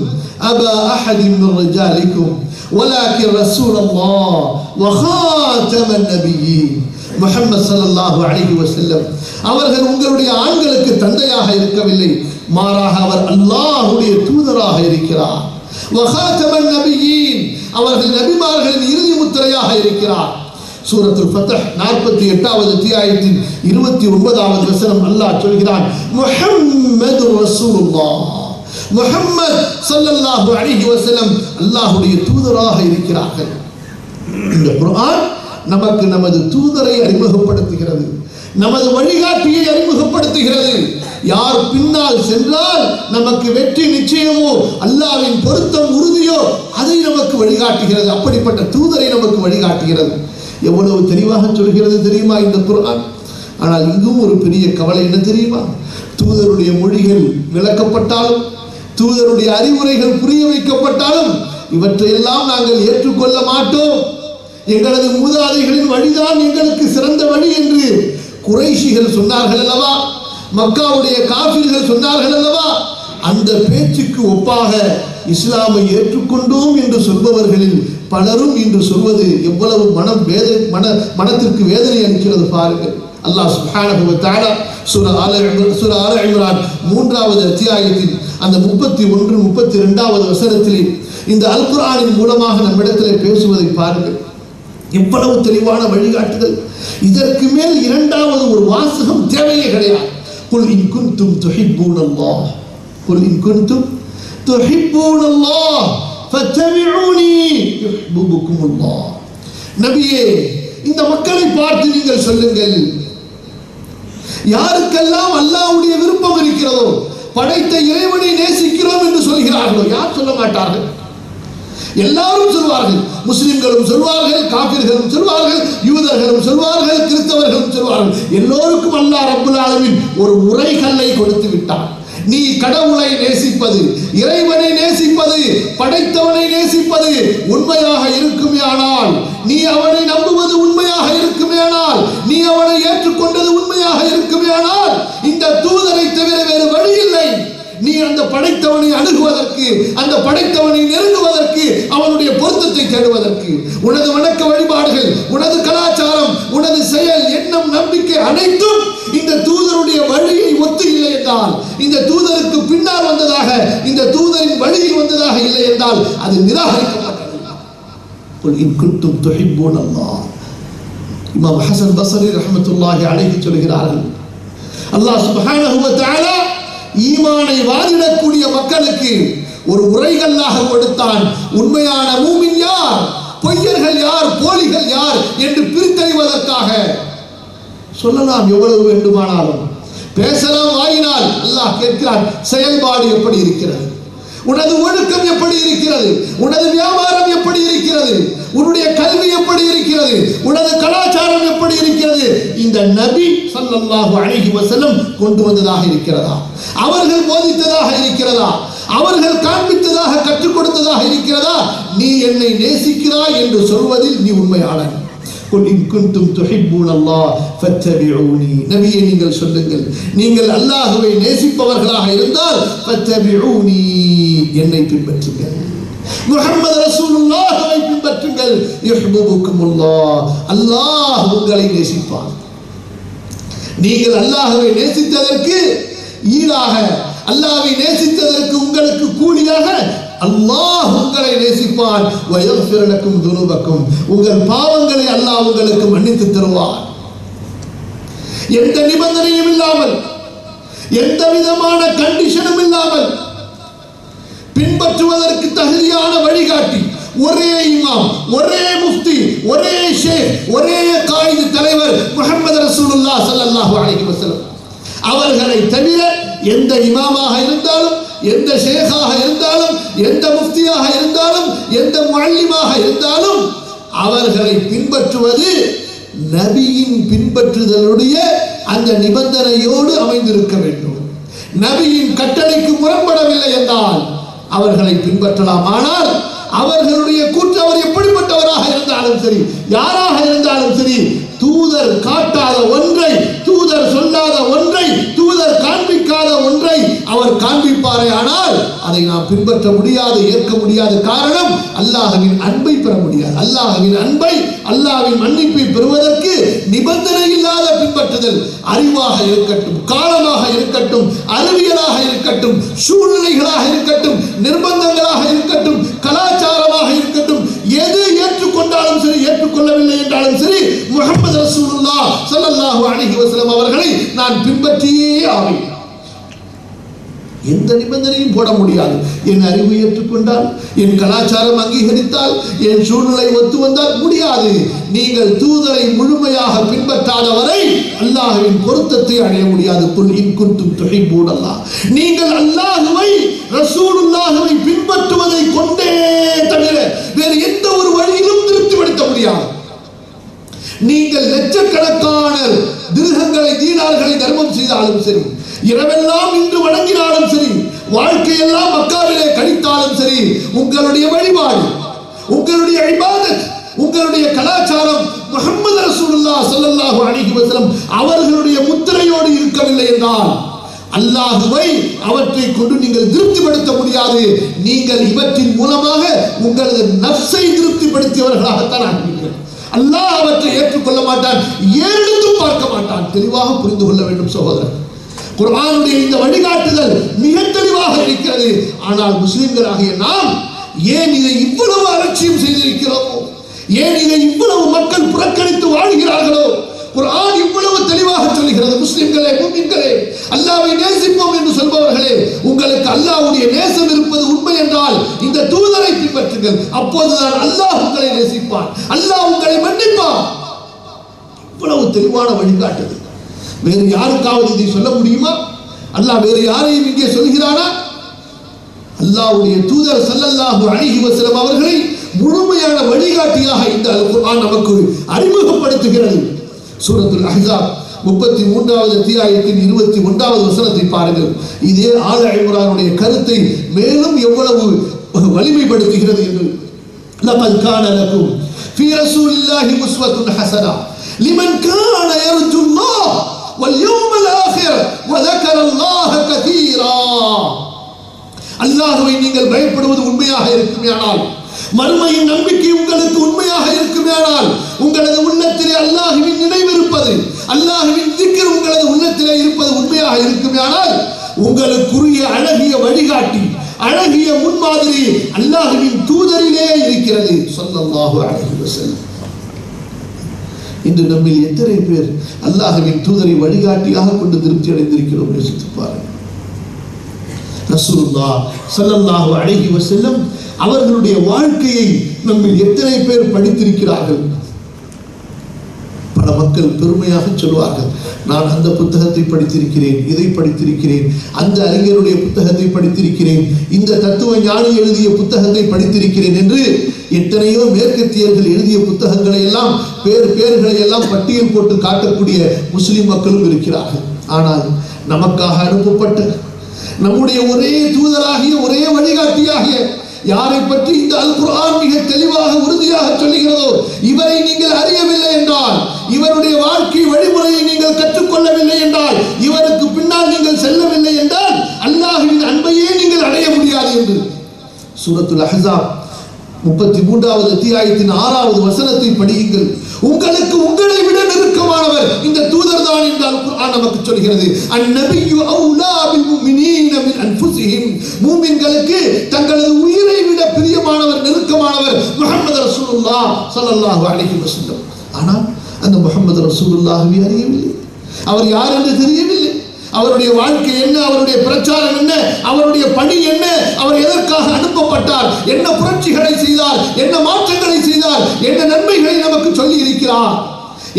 அபா அஹதின் மின் ரிஜாலிக்கும் வலாக்கின் ரசூலல்லாஹ் வ காத்தமன் நபியீன். முஹம்மது ஸல்லல்லாஹு அலைஹி வஸல்லம் அவர்கள் உங்களுடைய ஆண்களுக்கு தந்தையாக இருக்கவில்லை, மாறாக அவர் அல்லாஹ்வுடைய தூதராக இருக்கிறார். வ காத்தமன் நபியீன், அவர்கள் நபிமார்களின் இறுதி முத்திரையாக இருக்கிறார். சூரத்துல் ஃபத்ஹ் 48வது அத்தியாயத்தின் 29வது வசனம் அல்லாஹ் சொல்கிறான், முஹம்மது ரசூலுல்லாஹ், முஹம்மது ஸல்லல்லாஹு அலைஹி வஸல்லம் அல்லாஹ்வுடைய தூதராக இருக்கிறார்கள். இந்த குர்ஆன் நமக்கு நமது தூதரை அறிமுகப்படுத்துகிறது, நமது வழிகாட்டியை அறிமுகப்படுத்துகிறது. யார் பின்னால் சென்றால் நமக்கு வெற்றி நிச்சயமோ, அல்லாஹ்வின் பொருத்தம் உறுதியோ, அதை நமக்கு வழிகாட்டுகிறது. அப்படிப்பட்ட தூதரை நமக்கு வழிகாட்டுகிறது. எவ்வளவு தெளிவாக சொல்கிறது தெரியுமா இந்த குர்ஆன்? ஆனால் இங்கும் ஒரு பெரிய கவலை என்ன தெரியுமா? தூதருடைய மொழிகள் விளக்கப்பட்டாலும், தூதருடைய அறிவுரைகள் புரிய வைக்கப்பட்டாலும் இவற்றையெல்லாம் நாங்கள் ஏற்றுக்கொள்ள மாட்டோம், எங்களது மூதாதைகளின் வழிதான் எங்களுக்கு சிறந்த வழி என்று குறைஷிகள் சொன்னார்கள் அல்லவா, மக்காவுடைய காஃபிர்கள் சொன்னார்கள் அல்லவா. அந்த பேச்சுக்கு ஒப்பாக இஸ்லாமை ஏற்றுக்கொண்டோம் என்று சொல்பவர்களில் பலரும் இன்று சொல்வது எவ்வளவு மனத்திற்கு வேதனை அளிக்கிறது பாருங்கள். அல்லாஹ் சுப்ஹானஹு வ தஆலா சூரா ஆல இம்ரான் 3வது அத்தியாயத்தில் அந்த 31 32வது வசனத்திலே இந்த அல் குர்ஆனின் மூலமாக நம்மிடத்திலே பேசுவதை பாருங்கள். எவ்வளவு தெளிவான வழிகாட்டுதல்! இதற்கு மேல் இரண்டாவது ஒரு வாசகம் தேவையே கிடையாது. குல் இன் குன்தும் துஹிப்பூனல்லாஹ், குல் இன் குன்தும் துஹிப்பூனல்லாஹ் ஃபத்தபிஊனி யுஹிப்புக்குமுல்லாஹ். நபியே, இந்த மக்களை பார்த்து நீங்கள் சொல்லுங்கள், யாருக்கெல்லாம் அல்லாஹ்வுடைய விருப்பம் இருக்கிறதோ, படைத்த இறைவனை நேசிக்கிறோம் என்று சொல்கிறார்களோ, யார் சொல்ல மாட்டார்கள்? எல்லாரும் சொல்வார்கள், முஸ்லிம்களும் சொல்வார்கள், காபிர்களும் சொல்வார்கள், யூதர்களும் சொல்வார்கள், கிறிஸ்தவர்களும் சொல்வார்கள். எல்லோருக்கும் அல்லாஹ் ரப்பல் ஆலமீன் ஒரு உரைகல்லை கொடுத்து விட்டான். நீ கடவுளை நேசிப்பது, இறைவனை நேசிப்பது, படைத்தவனை நேசிப்பது உண்மையாக இருக்குமேயானால், நீ அவனை நம்புவது உண்மையாக இருக்குமேயானால், நீ அவனை ஏற்றுக்கொண்டது உண்மையாக இருக்குமேயானால், இந்த தூதரை தவிர வேறு வழி இல்லை. நீ அந்த படைத்தவனை அணுகுவதற்கு, அந்த படைத்தவனை நெருங்குவதற்கு, அவனுடைய பொருத்தத்தை தேடுவதற்கு, உனது வணக்க வழிபாடுகள், உனது கலாச்சாரம், உனது செயல், எண்ணம், நம்பிக்கை அனைத்தும் இந்த தூதருடைய வழியை ஒத்து இல்லை என்றால், இந்த தூதருக்கு பின்னால் வந்ததாக, இந்த தூதரின் வழியில் வந்ததாக இல்லை என்றால் அது நிராகரிக்கப்பட்டது. இமாம் ஹசன் பஸ்ரி ரஹ்மத்துல்லாஹி அலைஹி சொல்கிறார்கள், அல்லாஹ் சுப்ஹானஹு வ தஆலா ஈமானை வாதிடக்கூடிய மக்களுக்கு ஒரு உரைகல்லாக கொடுத்தான். உண்மையான மூமின் யார், பொய்யர்கள் யார், போலிகள் யார் என்று பிரித்தறிவதற்காக. சொல்லலாம் எவ்வளவு வேண்டுமானாலும், பேசலாம் வாயினால். அல்லாஹ் கேட்கிறான், செயல்பாடு எப்படி இருக்கிறது, உனது ஒழுக்கம் எப்படி இருக்கிறது, உனது வியாபாரம் எப்படி இருக்கிறது, உன்னுடைய கல்வி எப்படி இருக்கிறது, உனது கலாச்சாரம் எப்படி இருக்கிறது, இந்த நபி ஸல்லல்லாஹு அலைஹி வஸல்லம் கொண்டு வந்ததாக இருக்கிறதா, அவர்கள் போதித்ததாக இருக்கிறதா, அவர்கள் காண்பித்ததாக கற்றுக் கொடுத்ததாக இருக்கிறதா, நீ என்னை நேசிக்கிறாய் என்று சொல்வதில் நீ உண்மையாளன். நபியே நீங்கள் சொல்லுங்கள், நீங்கள் அல்லாஹ்வை நேசிப்பவர்களாக இருந்தால் ஃபத்தபிஊனி, என்னை பின்பற்றுங்கள். முஹம்மது ரசூலுல்லாஹ்வை பின்பற்றுங்கள். யுஹ்புபுக்குமுல்லாஹ், அல்லாஹ் உங்களை நேசிப்பார். நீங்கள் அல்லாஹ்வை நேசித்ததற்கு ஈடாக, அல்லாஹ்வை நேசித்ததற்கு உங்களுக்கு கூலியாக அல்லாஹ் உங்களை நேசிப்பான். வயக்ஃபிர் லக்கும் துனூபக்கும், உங்கள் பாவங்களை அல்லாஹ் உங்களுக்கு மன்னித்து தருவார். எந்த நிபந்தனையும் இல்லாமல், எந்த விதமான கண்டிஷனும் இல்லாமல் பின்பற்றுவதற்கு தகுதியான வழிகாட்டி, ஒரே இமாம், ஒரே முஃப்தி, ஒரே ஷேக், ஒரே காயிது தலைவர் முஹம்மது ரசூலுல்லாஹ் ஸல்லல்லாஹு அலைஹி வஸல்லம். அவர்களை தவிர எந்த இமாமாக இருந்தாலும், எந்த ஷேகாக இருந்தாலும், எந்த முஃப்தியாக இருந்தாலும், எந்த முஅல்லிமாக இருந்தாலும் அவர்களை பின்பற்றுவது நபியின் பின்பற்றுதலுடைய அந்த நிபந்தனையோடு அமைந்திருக்க வேண்டும். நபியின் கட்டளைக்கு முரண்படவில்லை என்றால் அவர்களை பின்பற்றலாம். ஆனால் அவர்களுடைய கூற்று, அவர் எப்படிப்பட்டவராக இருந்தாலும் சரி, யாராக இருந்தாலும் சரி, தூதர் காட்டாத ஒன்றை, தூதர் சொல்லாத ஒன்றை, தூதர் காண்பிக்காத ஒன்றை அவர் காண்பிப்பாரே ஆனால் அதை நாம் பின்பற்ற முடியாது, ஏற்க முடியாது. காரணம், அல்லாஹ்வின் அன்பை பெற முடியாது. அல்லாஹ்வின் அன்பை, அல்லாஹ்வின் மன்னிப்பை பெறுவதற்கு நிபந்தனை இல்லாத பின்பற்றுதல், அறிவாக இருக்கட்டும், காலமாக இருக்கட்டும், அறிவியலாக இருக்கட்டும், சூழ்நிலைகளாக இருக்கட்டும், நிர்பந்தங்களாக இருக்கட்டும், கலாச்சாரமாக இருக்கட்டும், எது ஏற்றுக்கொண்டாலும் சரி, ஏற்றுக்கொள்ளவில்லை என்றாலும் சரி, முஹம்மது ரசூலுல்லாஹ் ஸல்லல்லாஹு அலைஹி வஸல்லம் அவர்களை நான் பின்பற்றியே ஆவேன். எந்த நிபந்தனையும் போட முடியாது. என் அறிவு ஏற்றுக்கொண்டால், என் கலாச்சாரம் அங்கீகரித்தால், என் சூழ்நிலை ஒத்து வந்தால் முடியாது. நீங்கள் தூதரை முழுமையாக பின்பற்றாதவரை அல்லாஹ்வின் பொருத்தத்தை அடைய முடியாது. குல் இன் குன்தும் துஹிப்பூனல்லாஹ், நீங்கள் அல்லாஹ்வை, ரசூலுல்லாஹ்வை பின்பற்றுவதை கொண்டே தவிர வேறு எந்த ஒரு வழியிலும் திருப்திப்படுத்த முடியாது. நீங்கள் லட்சக்கணக்கான திர்ஹங்களை, தீனார்களை தர்மம் செய்தாலும் சரி, இரவெல்லாம் இன்று வணங்கினாலும் சரி, வாழ்க்கையெல்லாம் மக்காவிலே கழித்தாலும் சரி, உங்களுடைய வழிபாடு, உங்களுடைய இபாதத், உங்களுடைய கலாச்சாரம் முஹம்மது ரசூலுல்லாஹ் ஸல்லல்லாஹு அலைஹி வஸல்லம் அவர்களுடைய முத்திரையோடு இருக்கவில்லை என்றால் அல்லாஹ்வை அவற்றை கொண்டு நீங்கள் திருப்திப்படுத்த முடியாது. நீங்கள் இவற்றின் மூலமாக உங்களது நஃப்ஸை திருப்திப்படுத்தியவர்களாகத்தான் ஆகுவீர்கள். அல்லாஹ் அவற்றை ஏற்றுக்கொள்ள மாட்டான், ஏறெடுத்தும் பார்க்க மாட்டான். தெளிவாக புரிந்து கொள்ள வேண்டும் சகோதரர். குர்ஆனுடைய இந்த வழிகாட்டுதல் மிக தெளிவாக இருக்கிறது. ஆனால் முஸ்லிம்களாகிய நாம் ஏன் இதை இவ்வளவு அலட்சியம் செய்திருக்கிறோமோ, ஏன் இதை இவ்வளவு மக்கள் புறக்கணித்து வாழ்கிறார்களோ? குர்ஆன் இவ்வளவு தெளிவாக சொல்கிறது, முஸ்லிம்களே, முஃமின்களே, அல்லாஹ்வை நேசிப்போம் என்று சொல்பவர்களே, உங்களுக்கு அல்லாஹ்வுடைய நேசம் இருப்பது உண்மை என்றால் இந்த தூதரை பின்பற்றுங்கள். அப்போதுதான் அல்லாஹ் உங்களை நேசிப்பான், அல்லாஹ் உங்களை மன்னிப்பான். இவ்வளவு தெளிவான வழிகாட்டுதல் வேறு யாருக்காவது இதை சொல்ல முடியுமா? அல்லாஹ் வேறு யாரையும் இங்கே சொல்கிறானா? அல்லாஹ்வுடைய தூதர் ஸல்லல்லாஹு அலைஹி வஸல்லம் அவர்களை முழுமையான வழிகாட்டியாக இந்த அல் குர்ஆன் நமக்கு அறிமுகப்படுத்துகிறது. சூரத்துல் அஹ்ஸாப் 33வது அத்தியாயத்தின் 21வது வசனத்தை பாருங்கள். இதே ஆல இம்ரானுடைய கருத்தை மேலும் எவ்வளவு வலிமைப்படுத்துகிறது என்று. லகத் கான லகும் ஃபீ ரசூலில்லாஹி உஸ்வத்துன் ஹஸனா லிமன் கான யர்ஜுல்லாஹ் வல் யௌமல் ஆகிர் வ ذكرல்லாஹ கதீரா. அல்லாஹ்வை நீங்கள் பயப்படுவது உண்மையாக இருக்குமேயானால், மறுமையின் நம்பிக்கை உங்களுக்கு உண்மையாக இருக்குமேயானால், உங்களது உள்ளத்திலே அல்லாஹ்வின் நினைவு இருப்பது, அல்லாஹ்வின் திக்ர் உங்களது உள்ளத்திலே இருப்பது உண்மையாக இருக்குமேயானால், உங்களுக்குரிய அழகிய வழிகாட்டி, அழகிய முன்மாதிரி அல்லாஹ்வின் தூதரிலே இருக்கிறது ஸல்லல்லாஹு அலைஹி வஸல்லம். இன்று நம்மில் எத்தனை பேர் அல்லாஹ்வின் தூதரை வழிகாட்டியாக கொண்டு திருப்தி அடைந்திருக்கிறோம் யோசித்து பாருங்கள். ரசூலுல்லாஹ் ஸல்லல்லாஹு அலைஹி வஸல்லம் அவர்களுடைய வாழ்க்கையை நம்மில் எத்தனை பேர் படித்திருக்கிறார்கள்? பல மக்கள் பெருமையாக சொல்வார்கள், நான் அந்த புத்தகத்தை படித்திருக்கிறேன், இதை படித்திருக்கிறேன், அந்த அறிஞருடைய புத்தகத்தை படித்திருக்கிறேன், இந்த தத்துவ ஞானி எழுதிய புத்தகத்தை படித்திருக்கிறேன் என்று எத்தனையோ மேற்கத்தியர்கள் எழுதிய புத்தகங்களை எல்லாம் பேர்களை எல்லாம் பட்டியல் போட்டு காட்டக்கூடிய முஸ்லிம் மக்களும் இருக்கிறார்கள். ஆனால் நமக்காக அனுப்பப்பட்ட நம்முடைய ஒரே தூதராகிய, ஒரே வழிகாட்டியாகிய யாரை பற்றி இந்த அல் குர்ஆன் மிக தெளிவாக உறுதியாக சொல்லுகிறதோ, இவரை நீங்கள் அறியவில்லை என்றால், இவருடைய வாழ்க்கை வழிமுறையை நீங்கள் கற்றுக்கொள்ளவில்லை என்றால், இவருக்கு பின்னால் நீங்கள் செல்லவில்லை என்றால் அல்லாஹ்வின் அன்பையே நீங்கள் அடைய முடியாது என்று சூரத்துல் அஹ்ஸாப் 33வது அத்தியாயத்தின் 6வது வசனத்தை படியுங்கள். உங்களுக்கு உங்களை விட நெருக்கமானவர் இந்த தூதர் தான் என்று அல் குர்ஆன் நமக்கு சொல்கிறது. அன்-நபியு அவுலா பில் முஃமினீன மின் அன்ஃபுஸிஹிம். மூமின்களுக்கு தங்களது உயிரை விட பிரியமானவர், நெருக்கமானவர் முஹம்மது ரசூலுல்லாஹ் ஸல்லல்லாஹு அலைஹி வஸல்லம். ஆனால் அந்த முஹம்மது ரசூலுல்லாஹ்வை அறியவில்லை, அவர் யார் என்று தெரியவில்லை, அவருடைய வாழ்க்கை என்ன, அவருடைய பிரச்சாரம் என்ன, அவருடைய பணி என்ன, அவர் எதற்காக அனுப்பப்பட்டார், என்ன புரட்சிகளை செய்தார், என்ன மாற்றங்களை செய்தார், என்ன நன்மைகளை நமக்கு சொல்லி இருக்கிறார்,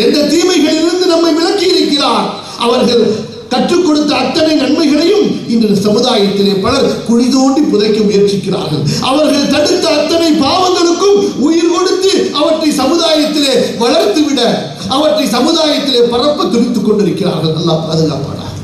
எந்த தீமைகளிலிருந்து நம்மை விலக்கி இருக்கிறார். அவர்கள் கற்றுக் கொடுத்த அத்தனை நன்மைகளையும் இன்று சமுதாயத்திலே பலர் குழி தோண்டி புதைக்க முயற்சிக்கிறார்கள். அவர்கள் தடுத்த அத்தனை பாவங்களுக்கும் உயிர் கொடுத்து அவற்றை சமுதாயத்திலே வளர்த்துவிட, அவற்றை சமுதாயத்திலே பரப்ப துடித்துக் கொண்டிருக்கிறார்கள். அல்லாஹ் பாதுகாப்பானார்.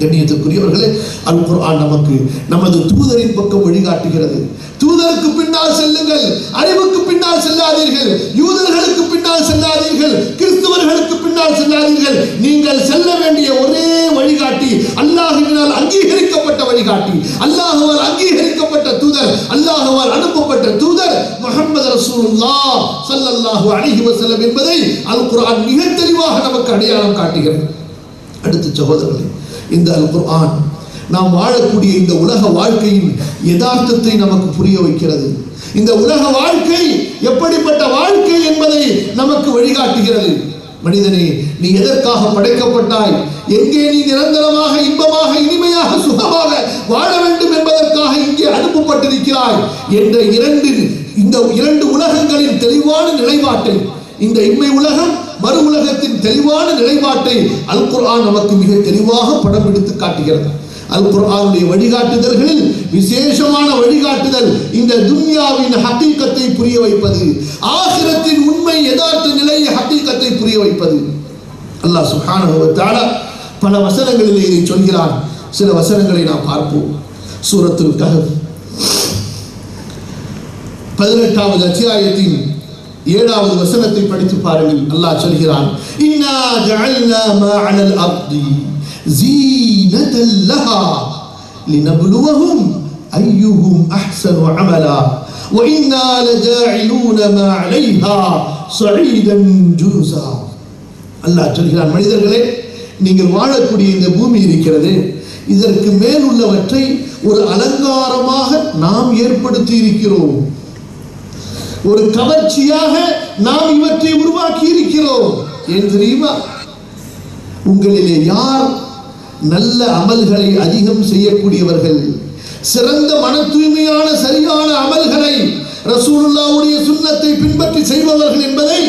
கண்ணியத்துக்குரியவர்களே, அல் குர்ஆன் நமக்கு நமது தூதரின் பக்கம் வழிகாட்டுகிறது. தூதருக்கு பின்னால் செல்லுங்கள், அறிவுக்கு பின்னால் செல்லாதீர்கள், யூதர்களுக்கு பின்னால் செல்லாதீர்கள், கிறிஸ்தவர்களுக்கு பின்னால் செல்லாதீர்கள். நீங்கள் செல்ல வேண்டிய ஒரே வழிகாட்டி அல்லாஹ்வினால் அங்கீகரிக்கப்பட்ட வழிகாட்டி, அல்லாஹ்வால் அங்கீகரிக்கப்பட்ட தூதர், அல்லாஹ்வால் அனுப்பப்பட்ட தூதர் முஹம்மது ரசூலுல்லாஹ் ஸல்லல்லாஹு அலைஹி வஸல்லம் என்பதை அல் குர்ஆன் மிக தெளிவாக நமக்கு அடையாளம் காட்டுகிறது. அடுத்த சகோதரர்களே, இந்த அல் குர்ஆன் நாம் வாழக்கூடிய இந்த உலக வாழ்க்கையின் யதார்த்தத்தை நமக்கு புரிய வைக்கிறது. இந்த உலக வாழ்க்கை எப்படிப்பட்ட வாழ்க்கை என்பதை நமக்கு வழிகாட்டுகிறது. மனிதனே, நீ எதற்காக படைக்கப்பட்டாய், எங்கே நீ நிரந்தரமாக இன்பமாக இனிமையாக சுகமாக வாழ வேண்டும் என்பதற்காக இங்கே அனுப்பப்பட்டிருக்கிறாய் என்ற இந்த இரண்டு உலகங்களின் தெளிவான நிலைப்பாட்டை, இந்த இம்மை உலகம் மறு உலகத்தின் தெளிவான நிலைப்பாட்டை அல் குர்ஆன் நமக்கு மிக தெளிவாக படம் பிடித்து காட்டுகிறது. அல் குர்ஆனுடைய வழிகாட்டுதல்களில் விசேஷமான வழிகாட்டுதல் இந்த துன்யாவின் ஹகீகத்தை புரிய வைப்பது, ஆகிரத்தின் உண்மை யதார்த்த நிலையை ஹகீகத்தை புரிய வைப்பது. அல்லாஹ் சுப்ஹானஹு வ தஆலா பல வசனங்களில் இதை சொல்கிறான். சில வசனங்களை நாம் பார்ப்போம். சூரத்துல் கஹஃப் 18வது அத்தியாயத்தின் 7வது வசனத்தை படித்து பாருங்கள். அல்லாஹ் சொல்கிறான், இன்னா ஜஅல்னா மா அலல் அர்தி ஜீனத்தல் லஹா லினப்லுவஹும் அய்யுஹும் அஹ்ஸனு அமலா வ இன்னா லஜாஇலூன மா அலைஹா ஸஈதன் ஜுஸா. அல்லாஹ் சொல்கிறான், மனிதர்களே, நீங்கள் வாழக்கூடிய இந்த பூமி இருக்கிறது, இதற்கு மேல் உள்ளவற்றை ஒரு அலங்காரமாக நாம் ஏற்படுத்தி இருக்கிறோம். ஒரு கவர்ச்சியாக நாம் இவற்றை உருவாக்கி இருக்கிறோம். ஏன் தெரியுமா? உங்களிலே யார் நல்ல அமல்களை அதிகம் செய்யக்கூடியவர்கள், சிறந்த மன தூய்மையான சரியான அமல்களை ரசூலுல்லாஹ்வுடைய சுன்னத்தை பின்பற்றி செய்பவர்கள் என்பதை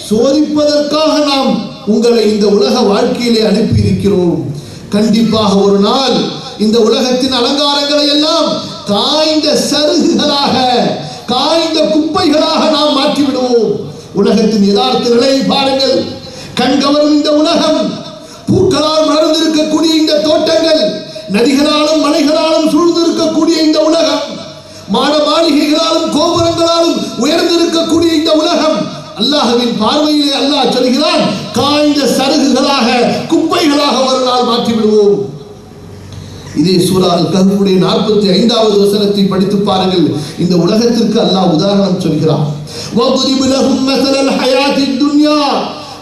சோதிப்பதற்காக நாம் உங்களை இந்த உலக வாழ்க்கையிலே அனுப்பி இருக்கிறோம். கண்டிப்பாக ஒரு நாள் இந்த உலகத்தின் அலங்காரங்களை எல்லாம் காய்ந்த சருகுகளாக, காய்ந்த குப்பைகளாக நாம் மாற்றி விடுவோம். உலகத்தின் யதார்த்த நிலையை பாருங்கள். கண்கவரும் இந்த உலகம், பூக்களால் மலர்ந்திருக்கக்கூடிய இந்த தோட்டங்கள், நதிகளாலும் மலைகளாலும் சூழ்ந்திருக்கக்கூடிய இந்த உலகம், மாட மாளிகைகளாலும் கோபுரங்களாலும் உயர்ந்திருக்கக்கூடிய இந்த உலகம், அல்லாஹ்வின் பார்வையிலே அல்லாஹ் சொல்கிறான், காய்ந்த சருகுகளாக, குப்பைகளாக ஒரு நாள் மாற்றி விடுவோம். இதே சூரா அல்-கஹ்ஃபுடைய 45வது வசனத்தை படித்து பாருங்கள். இந்த உலகத்திற்கு அல்லாஹ் உதாரணம் சொல்கிறான். وَضْرِبْ لَهُمْ مَثَلَ الْحَيَاةِ الدُّنْيَا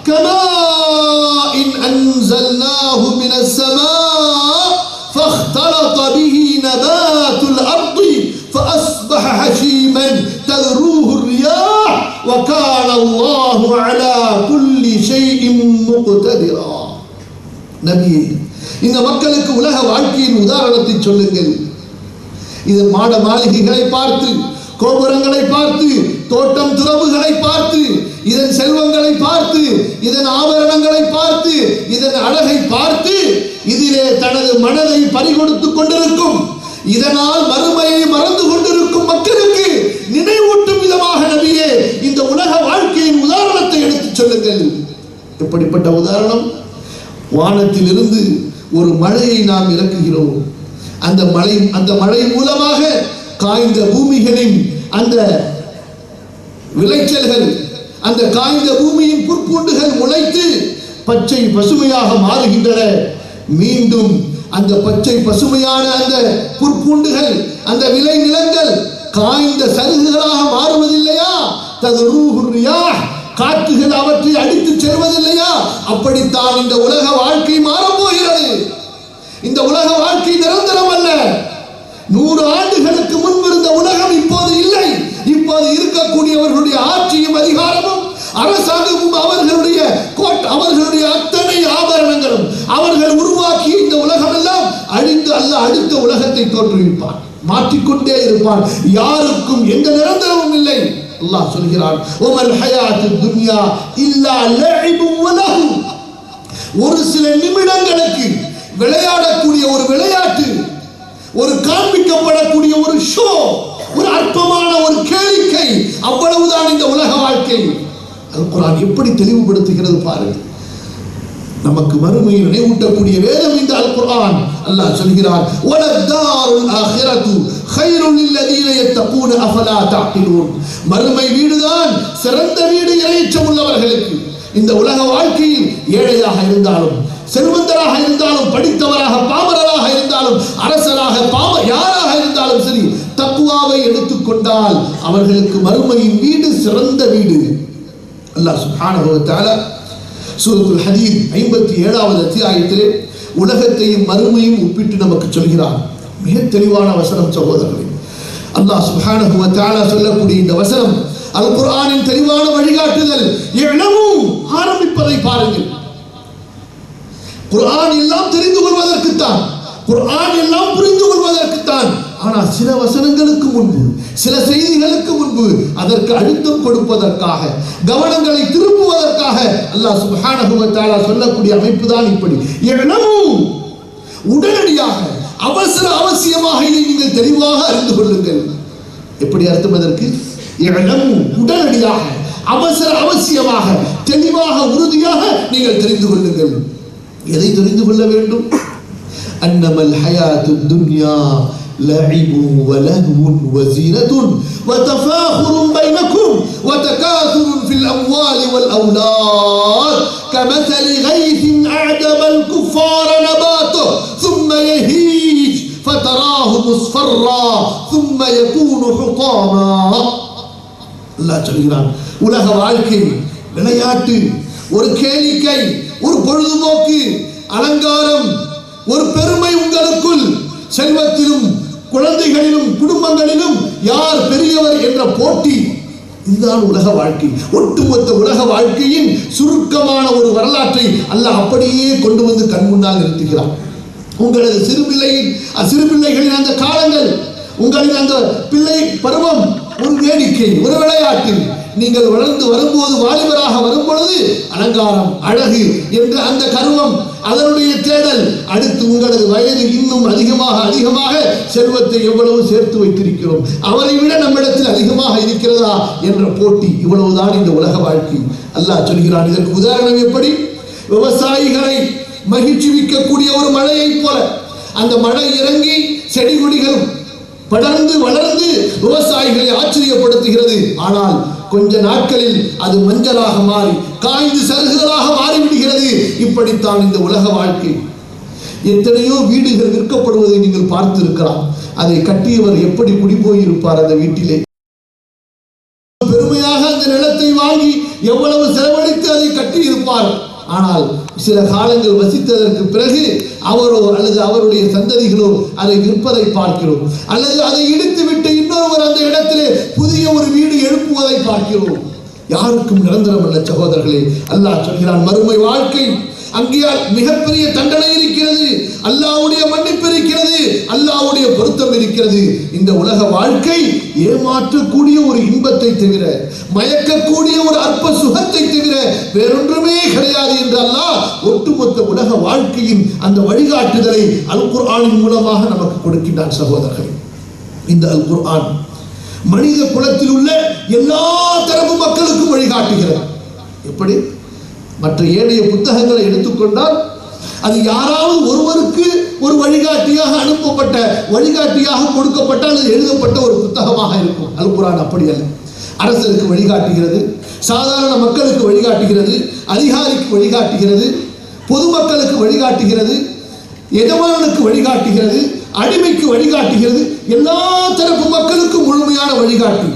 كَمَاءٍ أَنزَلْنَاهُ مِنَ السَّمَاءِ فَاخْتَلَطَ بِهِ نَبَاتُ الْأَرْضِ فَأَصْبَحَ هَشِيمًا تَذْرُوهُ الرِّيَاحُ وَكَانَ اللَّهُ عَلَى كُلِّ شَيْءٍ مُقْتَدِرًا. நபியே, இந்த மக்களுக்கு உலக வாழ்க்கையின் உதாரணத்தை சொல்லுங்கள். இதன் மாட மாளிகைகளை பார்த்து, கோபுரங்களை பார்த்து, தோட்டம் துறவுகளை பார்த்து, இதன் செல்வங்களை பார்த்து, இதன் ஆபரணங்களை பார்த்து, இதன் அழகை பார்த்து, இதிலே தனது மனதை பறிகொடுத்துக் கொண்டிருக்கும், இதனால் மறுமையை மறந்து கொண்டிருக்கும் மக்களுக்கு நினைவூட்டும் விதமாக நபியே இந்த உலக வாழ்க்கையின் உதாரணத்தை எடுத்துச் சொல்லுங்கள். எப்படிப்பட்ட உதாரணம்? வானத்திலிருந்து ஒரு மழையை நாம் இறக்குகிறோம். அந்த மழை மூலமாக காய்ந்த பூமிகளின் அந்த விளைச்சல்கள், அந்த காய்ந்த பூமியின் புற்பூண்டுகள் முளைத்து பச்சை பசுமையாக மாறுகின்றன. மீண்டும் அந்த பச்சை பசுமையான அந்த புற்பூண்டுகள், அந்த விளை நிலங்கள் காய்ந்த சருகுகளாக மாறுவதில்லையா? ததுரூஹு ரியாஹ், காற்றுகள் அவற்றை அடித்து செல்வதில்லையா? அப்படித்தான் இந்த உலக வாழ்க்கை மாறப்போகிறது. இந்த உலக வாழ்க்கை நிரந்தரம் அல்ல. 100 ஆண்டுகளுக்கு முன்பு இருந்த உலகம் இப்போது இல்லை. இப்போது இருக்கக்கூடியவர்களுடைய ஆட்சியும் அதிகாரமும் அரசாங்கமும் அவர்களுடைய அத்தனை ஆபரணங்களும் அவர்கள் உருவாக்கிய இந்த உலகம் எல்லாம் அழிந்து அல்லாஹ் அடுத்த உலகத்தை தோற்றுவிப்பான், மாற்றிக்கொண்டே இருப்பான். யாருக்கும் எந்த நிரந்தரமும் இல்லை. அல்லாஹ் சொல்கிறான், ஒமல் ஹயாத்துத் துன்யா இல்லா லஇபுன் வ லஹு. ஒரு சில நிமிடங்களுக்கு விளையாடக்கூடிய ஒரு விளையாட்டு, ஒரு காண்பிக்கப்படக்கூடிய ஒரு ஷோ, ஒரு அற்பமான ஒரு கேளிக்கை, அவ்வளவுதான் இந்த உலக வாழ்க்கை. அல் குர்ஆன் எப்படி தெளிவுபடுத்துகிறது பாருங்கள். நமக்கு மறுமையை நினைவூட்டக்கூடிய வேதம் இந்த அல் குர்ஆன். அல்லாஹ் சொல்கிறான், வலத்தாருல் ஆகிரத்து கைருல் லில்லதீன யத்தகூன அஃபலா தஅகிலூன். மறுமை வீடுதான் சிறந்த வீடு இறையச்சம் உள்ளவர்களுக்கு. இந்த உலக வாழ்க்கையில் ஏழையாக இருந்தாலும், செல்வந்தராக இருந்தாலும், படித்தவராக பாமரராக இருந்தாலும், அரசராக யாராக இருந்தாலும் சரி, தக்வாவை எடுத்துக்கொண்டால் அவர்களுக்கு மறுமையின் வீடு சிறந்த வீடு. அல்லாஹ் சுப்ஹானஹு வ தஆலா சூரத்துல் ஹதீத் 57வது அத்தியாயத்திலே உலகத்தையும் மறுமையும் ஒப்பிட்டு நமக்கு சொல்கிறார். மிக தெளிவான வசனம் சகோதரர்களே. அல்லாஹ் சுப்ஹானஹு வ தஆலா சொல்லக்கூடிய இந்த வசனம் அல் குர்ஆனின் தெளிவான வழிகாட்டுதல். இஅலமு, ஆரம்பிப்பதை பாருங்கள். குர்ஆன் எல்லாம் தெரிந்து கொள்வதற்குத்தான், குர்ஆன் எல்லாம் புரிந்து கொள்வதற்குத்தான். ஆனால் சில வசனங்களுக்கு முன்பு, சில செய்திகளுக்கு முன்பு அதற்கு அழுத்தம் கொடுப்பதற்காக, கவனங்களை திருப்புவதற்காக அல்லாஹ் சுப்ஹானஹு வ தஆலா சொல்லக்கூடிய அமைப்பு தான் இப்படி. இஅலமு, உடனடியாக, அவசியமாக இதை நீங்கள் தெளிவாக அறிந்து கொள்ளுங்கள். எப்படி அர்த்தம் அதற்கு? இஅலமு, உடனடியாக, அவசியமாக, தெளிவாக, உறுதியாக நீங்கள் தெரிந்து கொள்ளுங்கள். எதை தெரிந்து கொள்ள வேண்டும்? அன்னமல் ஹயாத்துத் துன்யா லஇபுன் வ லஹ்வுன் வ ஸீனத்துன் வ தஃபாகுருன் பைனக்கும் வ தகாதுருன் ஃபில் அம்வாலி வல் அவுலாத் கமஸலி கைஸின் அஅஜபல் குஃபார நபாத்துஹு ثم يهيج فتراه مصفرا ثم يكون حطاما. அல்லாஹ் சொல்கிறான், உலக வாழ்க்கை விளையாட்டு, ஒரு கேளிக்கை, ஒரு பொழுதுபோக்கு, அலங்காரம், ஒரு பெருமை உங்களுக்குள், செல்வத்திலும் குழந்தைகளிலும் குடும்பங்களிலும் யார் பெரியவர் என்ற போட்டி, இதுதான் உலக வாழ்க்கை. ஒட்டுமொத்த உலக வாழ்க்கையின் சுருக்கமான ஒரு வரலாற்றை அல்லாஹ் அப்படியே கொண்டு வந்து கண் முன்னால் நிறுத்துகிறார். உங்களது சிறுபிள்ளைகளின் அந்த காலங்கள், உங்களின் அந்த பிள்ளை பருவம் ஒரு வேடிக்கை, ஒரு விளையாட்டு. நீங்கள் வளர்ந்து வரும்போது வாலிபராக வரும் பொழுது அலங்காரம், அழகு என்ற அந்த கர்வம், அதனுடைய தேடல், அடுத்து உங்களது வயது இன்னும் அதிகமாக செல்வத்தை எவ்வளவு சேர்த்து வைத்திருக்கிறோம், அவரை விட நம்மிடத்தில் அதிகமாக இருக்கிறதா என்ற போட்டி, இவ்வளவுதான் இந்த உலக வாழ்க்கை. அல்லாஹ் சொல்கிறான். இதற்கு உதாரணம் எப்படி? விவசாயிகளை மகிழ்ச்சிவிக்கக்கூடிய ஒரு மழையை போல. அந்த மழை இறங்கி செடி கொடிகள் படர்ந்து வளர்ந்து விவசாயிகளை ஆச்சரியப்படுத்துகிறது. ஆனால் கொஞ்ச நாட்களில் அது மஞ்சளாக மாறி காய்ந்து சருகுகளாக மாறிவிடுகிறது. இப்படித்தான் இந்த உலக வாழ்க்கை. எத்தனையோ வீடுகள் விற்கப்படுவதை நீங்கள் பார்த்திருக்கலாம். அதை கட்டியவர் எப்படி குடிபோயிருப்பார் அந்த வீட்டிலே? பெருமையாக அந்த நிலத்தை வாங்கி எவ்வளவு செலவழித்து அதை கட்டி இருப்பார். ஆனால் சில காலங்கள் வசித்ததற்கு பிறகு அவரோ அல்லது அவருடைய சந்ததிகளோ அதை விற்பதை பார்க்கிறோம், அல்லது அதை இடித்து விட்டு இன்னொருவர் அந்த இடத்திலே புதிய ஒரு வீடு எழுப்புவதை பார்க்கிறோம். யாருக்கும் நிரந்தரம் அல்ல சகோதரர்களே. அல்லாஹ் சொல்கிறான், மறுமை வாழ்க்கை, அங்கே மிகப்பெரிய தண்டனை இருக்கிறது, அல்லாஹ்வுடைய மன்னிப்பு இருக்கிறது, அல்லாஹ்வுடைய பொருத்தம் இருக்கிறது. இந்த உலக வாழ்க்கை ஏமாற்றக்கூடிய ஒரு இன்பத்தை தவிர, மயக்கக்கூடிய ஒரு அற்ப சுகத்தை தவிர வேறொன்றுமே கிடையாது என்று அல்லாஹ் ஒட்டுமொத்த உலக வாழ்க்கையின் அந்த வழிகாட்டுதலை அல் குர்ஆனின் மூலமாக நமக்கு கொடுக்கின்றான். சகோதரர்களே, இந்த அல் குர்ஆன் மனித குலத்தில் உள்ள எல்லா தரப்பு மக்களுக்கும் வழிகாட்டுகிறது. எப்படி? மற்ற ஏனைய புத்தகங்களை எடுத்துக்கொண்டால் அது யாராவது ஒருவருக்கு ஒரு வழிகாட்டியாக அனுப்பப்பட்ட, வழிகாட்டியாக கொடுக்கப்பட்ட அல்லது எழுதப்பட்ட ஒரு புத்தகமாக இருக்கும். அல் குர்ஆன் அப்படி அல்ல. அரசருக்கு வழிகாட்டுகிறது, சாதாரண மக்களுக்கு வழிகாட்டுகிறது, அதிகாரிக்கு வழிகாட்டுகிறது, பொதுமக்களுக்கு வழிகாட்டுகிறது, எஜமானுக்கு வழிகாட்டுகிறது, அடிமைக்கு வழிகாட்டுகிறது, எல்லா தரப்பு மக்களுக்கும் முழுமையான வழிகாட்டு.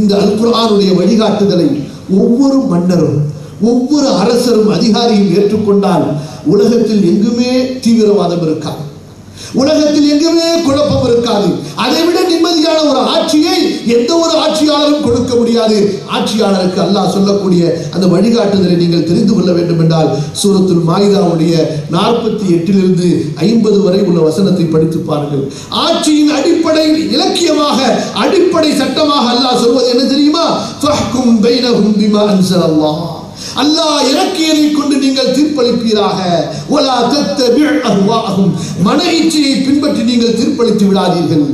இந்த அல் குர்ஆனுடைய வழிகாட்டுதலை ஒவ்வொரு மன்னரும், ஒவ்வொரு அரசரும், அதிகாரியும் ஏற்றுக்கொண்டால் உலகத்தில் எங்குமே தீவிரவாதம் இருக்காது, உலகத்தில் எங்குமே குழப்பம் இருக்காது. அதைவிட நிம்மதியான ஒரு ஆட்சியை எந்த ஒரு ஆட்சியாளரும் கொடுக்க முடியாது. ஆட்சியாளருக்கு அல்லாஹ் சொல்லக்கூடிய அந்த வழிகாட்டுதலை நீங்கள் தெரிந்து கொள்ள வேண்டும் என்றால் சூரத்துல் மாயிதாவுடைய 48 50 வரை உள்ள வசனத்தை படித்து பாருங்கள். ஆட்சியின் அடிப்படை இலக்கியமாக, அடிப்படை சட்டமாக அல்லாஹ் சொல்வது என்ன தெரியுமா? ஃபஹ்கும் பைனஹும் பிமா அன்ஸலல்லாஹ். அல்லாஹ் இறக்கியதை கொண்டு நீங்கள் தீர்ப்பளிப்பீராக. வலா தத்தபிஅ் அஹ்வாஅஹும். மன இச்சையை பின்பற்றி நீங்கள் தீர்ப்பளித்து விடாதீர்கள்.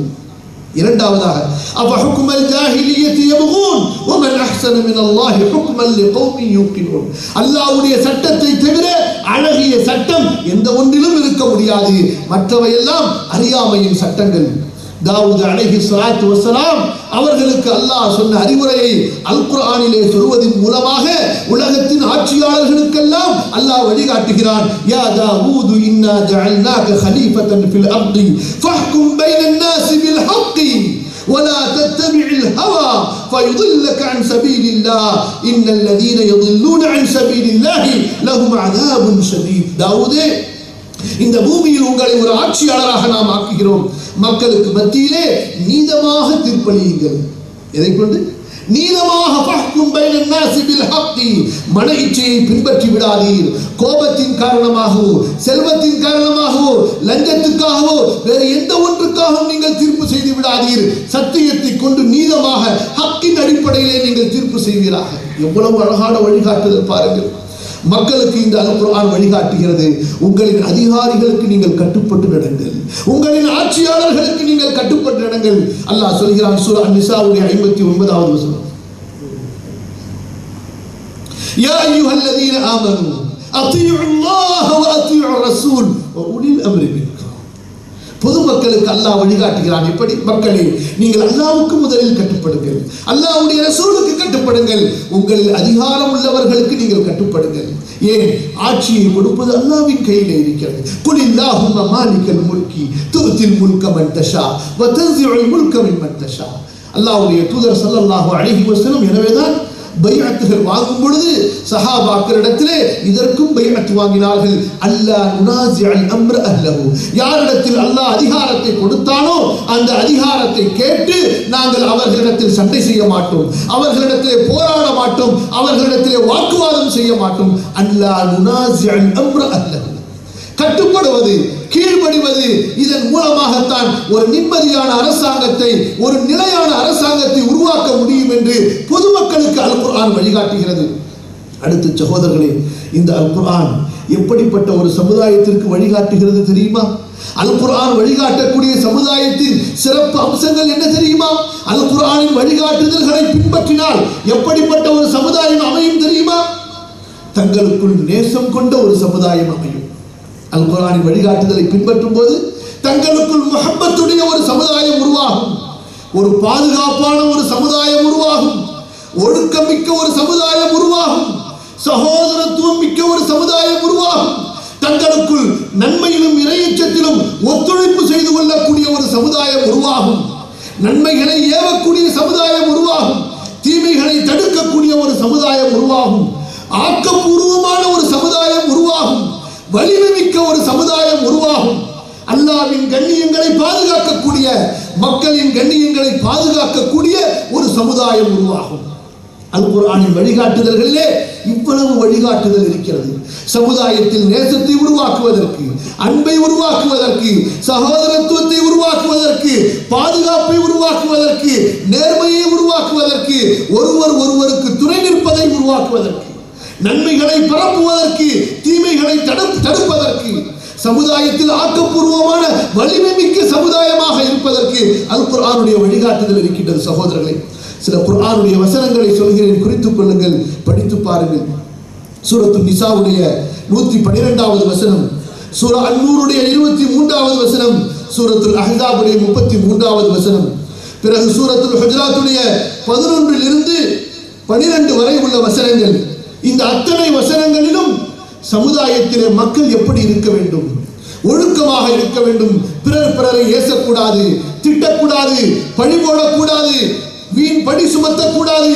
இரண்டாவதாக, அஃபஹுக்மல் ஜாஹிலிய்யத்தி யப்கூன் வமன் அஹ்ஸன மினல்லாஹி ஹுக்மன் லிகௌமின் யூகினூன். அல்லாஹ்வுடைய சட்டத்தை தவிர அழகிய சட்டம் எந்த ஒன்றிலும் இருக்க முடியாது. மற்றவையெல்லாம் அறியாமையின் சட்டங்கள். தாவூத் அலைஹிஸ்ஸலாத்து வஸ்ஸலாம் அவர்களுக்கு அல்லாஹ் சொன்ன அறிவுரையை அல் குர்ஆனிலே சொல்வதின் மூலமாக உலகத்தின் ஆட்சியாளர்களுக்கெல்லாம் அல்லாஹ் வழிகாட்டுகிறான். யா தாவூது இன்னா ஜஅல்நாக கலீஃபத்தன் ஃபில் அர்தி ஃபஹ்கும் பைனன் நாஸி பில் ஹக்கி ولا تتبع الهوى فيضلك عن سبيل الله ان الذين يضلون عن سبيل الله لهم عذاب شديد. தாவூதே, இந்த பூமியில் உங்களை ஒரு ஆட்சியாளராக நாம் ஆக்குகிறோம். மக்களுக்கு மத்தியிலே நீதமாக தீர்ப்பளியுங்கள். எதை கொண்டு? நீதமாக. ஃபஹ்கும் பைனன் நாஸி பில் ஹக்கி. மன இச்சையை பின்பற்றி விடாதீர். கோபத்தின் காரணமாகவோ, செல்வத்தின் காரணமாகவோ, லஞ்சத்துக்காகவோ, வேறு எந்த ஒன்றுக்காகவும் நீங்கள் தீர்ப்பு செய்து விடாதீர். சத்தியத்தை கொண்டு நீதமாக, ஹக்கின் அடிப்படையிலே நீங்கள் தீர்ப்பு செய்வீராக. எவ்வளவு அழகான வழிகாட்டுதல் பாருங்கள். மக்களுக்கு இந்த அல் குர்ஆன் வழிகாட்டுகிறது. உங்களின் அதிகாரிகளுக்கு நீங்கள் கட்டுப்பட்டு நடங்கள், உங்களின் ஆட்சியாளர்களுக்கு நீங்கள் கட்டுப்பட்டு நடங்கள். அல்லாஹ் சொல்கிறான் சூரா அன்-நிசாவுடைய 59வது வசனம், யா அய்யுஹல்லதீன ஆமனூ அத்தீஉல்லாஹ வ அத்தீஉர் ரசூல் வ உலில் அம்ரி மின்கும். பொதுமக்களுக்கு அல்லாஹ் வழிகாட்டுகிறான். எப்படி? மக்களே, நீங்கள் அல்லாஹ்வுக்கு முதலில் கட்டுப்படுங்கள், அல்லாஹ்வுடைய ரசூலுக்கு கட்டுப்படுங்கள், உங்களில் அதிகாரம் உள்ளவர்களுக்கு நீங்கள் கட்டுப்படுங்கள். ஏன்? ஆட்சியை கொடுப்பது அல்லாஹ்வின் கையிலே இருக்கிறது. குலில்லாஹும்ம மாலிகல் முல்கி துத்தில் முல்க மன் தஷா வ தன்ஸிஉல் முல்க மிம்மன் தஷா. அல்லாஹ்வுடைய தூதர் ஸல்லல்லாஹு அலைஹி வஸல்லம் எனவேதான் பைஅத்துகள் வாங்கும் பொழுது சஹாபாக்களிடத்திலே இதற்கும் பைஅத் வாங்கினார்கள். அல்லாஹ் நுனாஸிஅல் அம்ர அஹ்லஹு. யாரிடத்தில் அல்லாஹ் அதிகாரத்தை கொடுத்தானோ அந்த அதிகாரத்தை கேட்டு நாங்கள் அவர்களிடத்தில் சண்டை செய்ய மாட்டோம், அவர்களிடத்திலே போராட மாட்டோம், அவர்களிடத்திலே வாக்குவாதம் செய்ய மாட்டோம். அல்லாஹ் நுனாஸிஅல் அம்ர அஹ்லஹு. கட்டுப்படுவது, கீழ்ப்படிவது, இதன் மூலமாகத்தான் ஒரு நிம்மதியான அரசாங்கத்தை, ஒரு நிலையான அரசாங்கத்தை உருவாக்க முடியும் என்று பொதுமக்களுக்கு இருப்பதற்கு அல் குர்ஆன் வழிகாட்டுகிறது. அடுத்து சகோதரர்களே, இந்த அல் குர்ஆன் எப்படிப்பட்ட ஒரு சமுதாயத்திற்கு வழிகாட்டுகிறது தெரியுமா? அல் குர்ஆன் வழிகாட்டக்கூடிய சமுதாயத்தின் சிறப்பு அம்சங்கள் என்ன தெரியுமா? அல் குர்ஆனின் வழிகாட்டுதல்களை பின்பற்றினால் எப்படிப்பட்ட ஒரு சமுதாயம் அமையும் தெரியுமா? தங்களுக்குள் நேசம் கொண்ட ஒரு சமுதாயம் அமையும். அல் குர்ஆனின் வழிகாட்டுதலை பின்பற்றும் போது தங்களுக்குள் முஹப்பத்துடைய ஒரு சமுதாயம் உருவாகும், ஒரு பாதுகாப்பான ஒரு சமுதாயம் உருவாகும், ஒழுக்கமிக்க ஒரு சமுதாயம் உருவாகும், சகோதரத்துவம் மிக்க ஒரு சமுதாயம் உருவாகும், தங்களுக்குள் நன்மையிலும் இறையச்சத்திலும் ஒத்துழைப்பு செய்து கொள்ளக்கூடிய ஒரு சமுதாயம் உருவாகும், நன்மைகளை ஏவக்கூடிய சமுதாயம் உருவாகும், தீமைகளை தடுக்கக்கூடிய ஒரு சமுதாயம் உருவாகும், ஆக்கப்பூர்வமான ஒரு சமுதாயம் உருவாகும், வலிமை மிக்க ஒரு சமுதாயம் உருவாகும், அல்லாஹ்வின் கண்ணியங்களை பாதுகாக்கக்கூடிய, மக்களின் கண்ணியங்களை பாதுகாக்கக்கூடிய ஒரு சமுதாயம் உருவாகும். அல் குர்ஆனின் வழிகாட்டுதல்களிலே இவ்வளவு வழிகாட்டுதல் இருக்கிறது. சமுதாயத்தில் நேசத்தை உருவாக்குவதற்கு, அன்பை உருவாக்குவதற்கு, சகோதரத்துவத்தை உருவாக்குவதற்கு, பாதுகாப்பை உருவாக்குவதற்கு, நேர்மையை உருவாக்குவதற்கு, ஒருவருக்கு துணை நிற்பதை உருவாக்குவதற்கு, நன்மைகளை பரப்புவதற்கு, தீமைகளை தடுப்பதற்கு, சமுதாயத்தில் ஆக்கப்பூர்வமான வலிமை மிக்க சமுதாயமாக இருப்பதற்கு அல் குர்ஆனுடைய வழிகாட்டுதல் இருக்கின்றது. சகோதரர்களே, சில குர்ஆனுடைய வசனங்களை சொல்கிறேன், குறித்துக் கொள்ளுங்கள், படித்து பாருங்கள். சூரத்து நிசாவுடைய 112வது வசனம், சூரா அன்-நூருடைய 23வது வசனம், சூரத்துல் அஹ்ஸாபுடைய 33வது வசனம், பிறகு சூரத்துல் ஹுஜராத்துடைய 11 12 வரை உள்ள வசனங்கள். இந்த அத்தனை வசனங்களிலும் சமுதாயத்திலே மக்கள் எப்படி இருக்க வேண்டும், ஒழுக்கமாக இருக்க வேண்டும், பிறரை ஏசக்கூடாது, திட்டக்கூடாது, பழி போடக்கூடாது, வீண் படி சுமத்தக்கூடாது,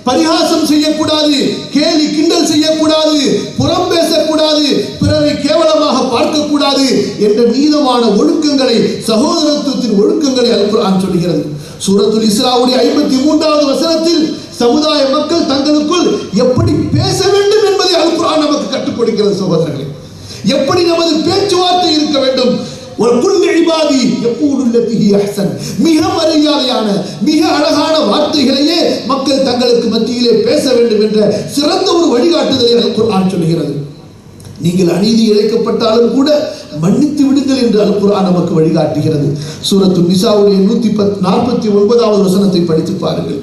பரிகாசம் செய்யக்கூடாது, கேலி கிண்டல் செய்யக்கூடாது, புறம் பேசக்கூடாது, பிறரை கேவலமாக பார்க்கக்கூடாது என்ற நீதமான ஒழுக்கங்களை, சகோதரத்துவத்தின் ஒழுக்கங்களை அல் குர்ஆன் சொல்கிறது. சூரத்துல் இஸ்ராவுடைய 53வது வசனத்தில் சமுதாய மக்கள் தங்களுக்குள் எப்படி பேச வேண்டும் என்பதை அல் குர்ஆன் நமக்கு கற்றுக் கொடுக்கிறது. சகோதரர்களே, எப்படி நமது பேச்சுவார்த்தை இருக்க வேண்டும், மிக மரியாதையான, மிக அழகான வார்த்தைகளையே மக்கள் தங்களுக்கு மத்தியிலே பேச வேண்டும் என்ற சிறந்த ஒரு வழிகாட்டுதலை அல் குர்ஆன் சொல்கிறது. நீங்கள் அநீதி இழைக்கப்பட்டாலும் கூட மன்னித்து விடுங்கள் என்று அல் குர்ஆன் நமக்கு வழிகாட்டுகிறது. சூரத்து நிசாவுடைய 149வது வசனத்தை படித்து பாருங்கள்.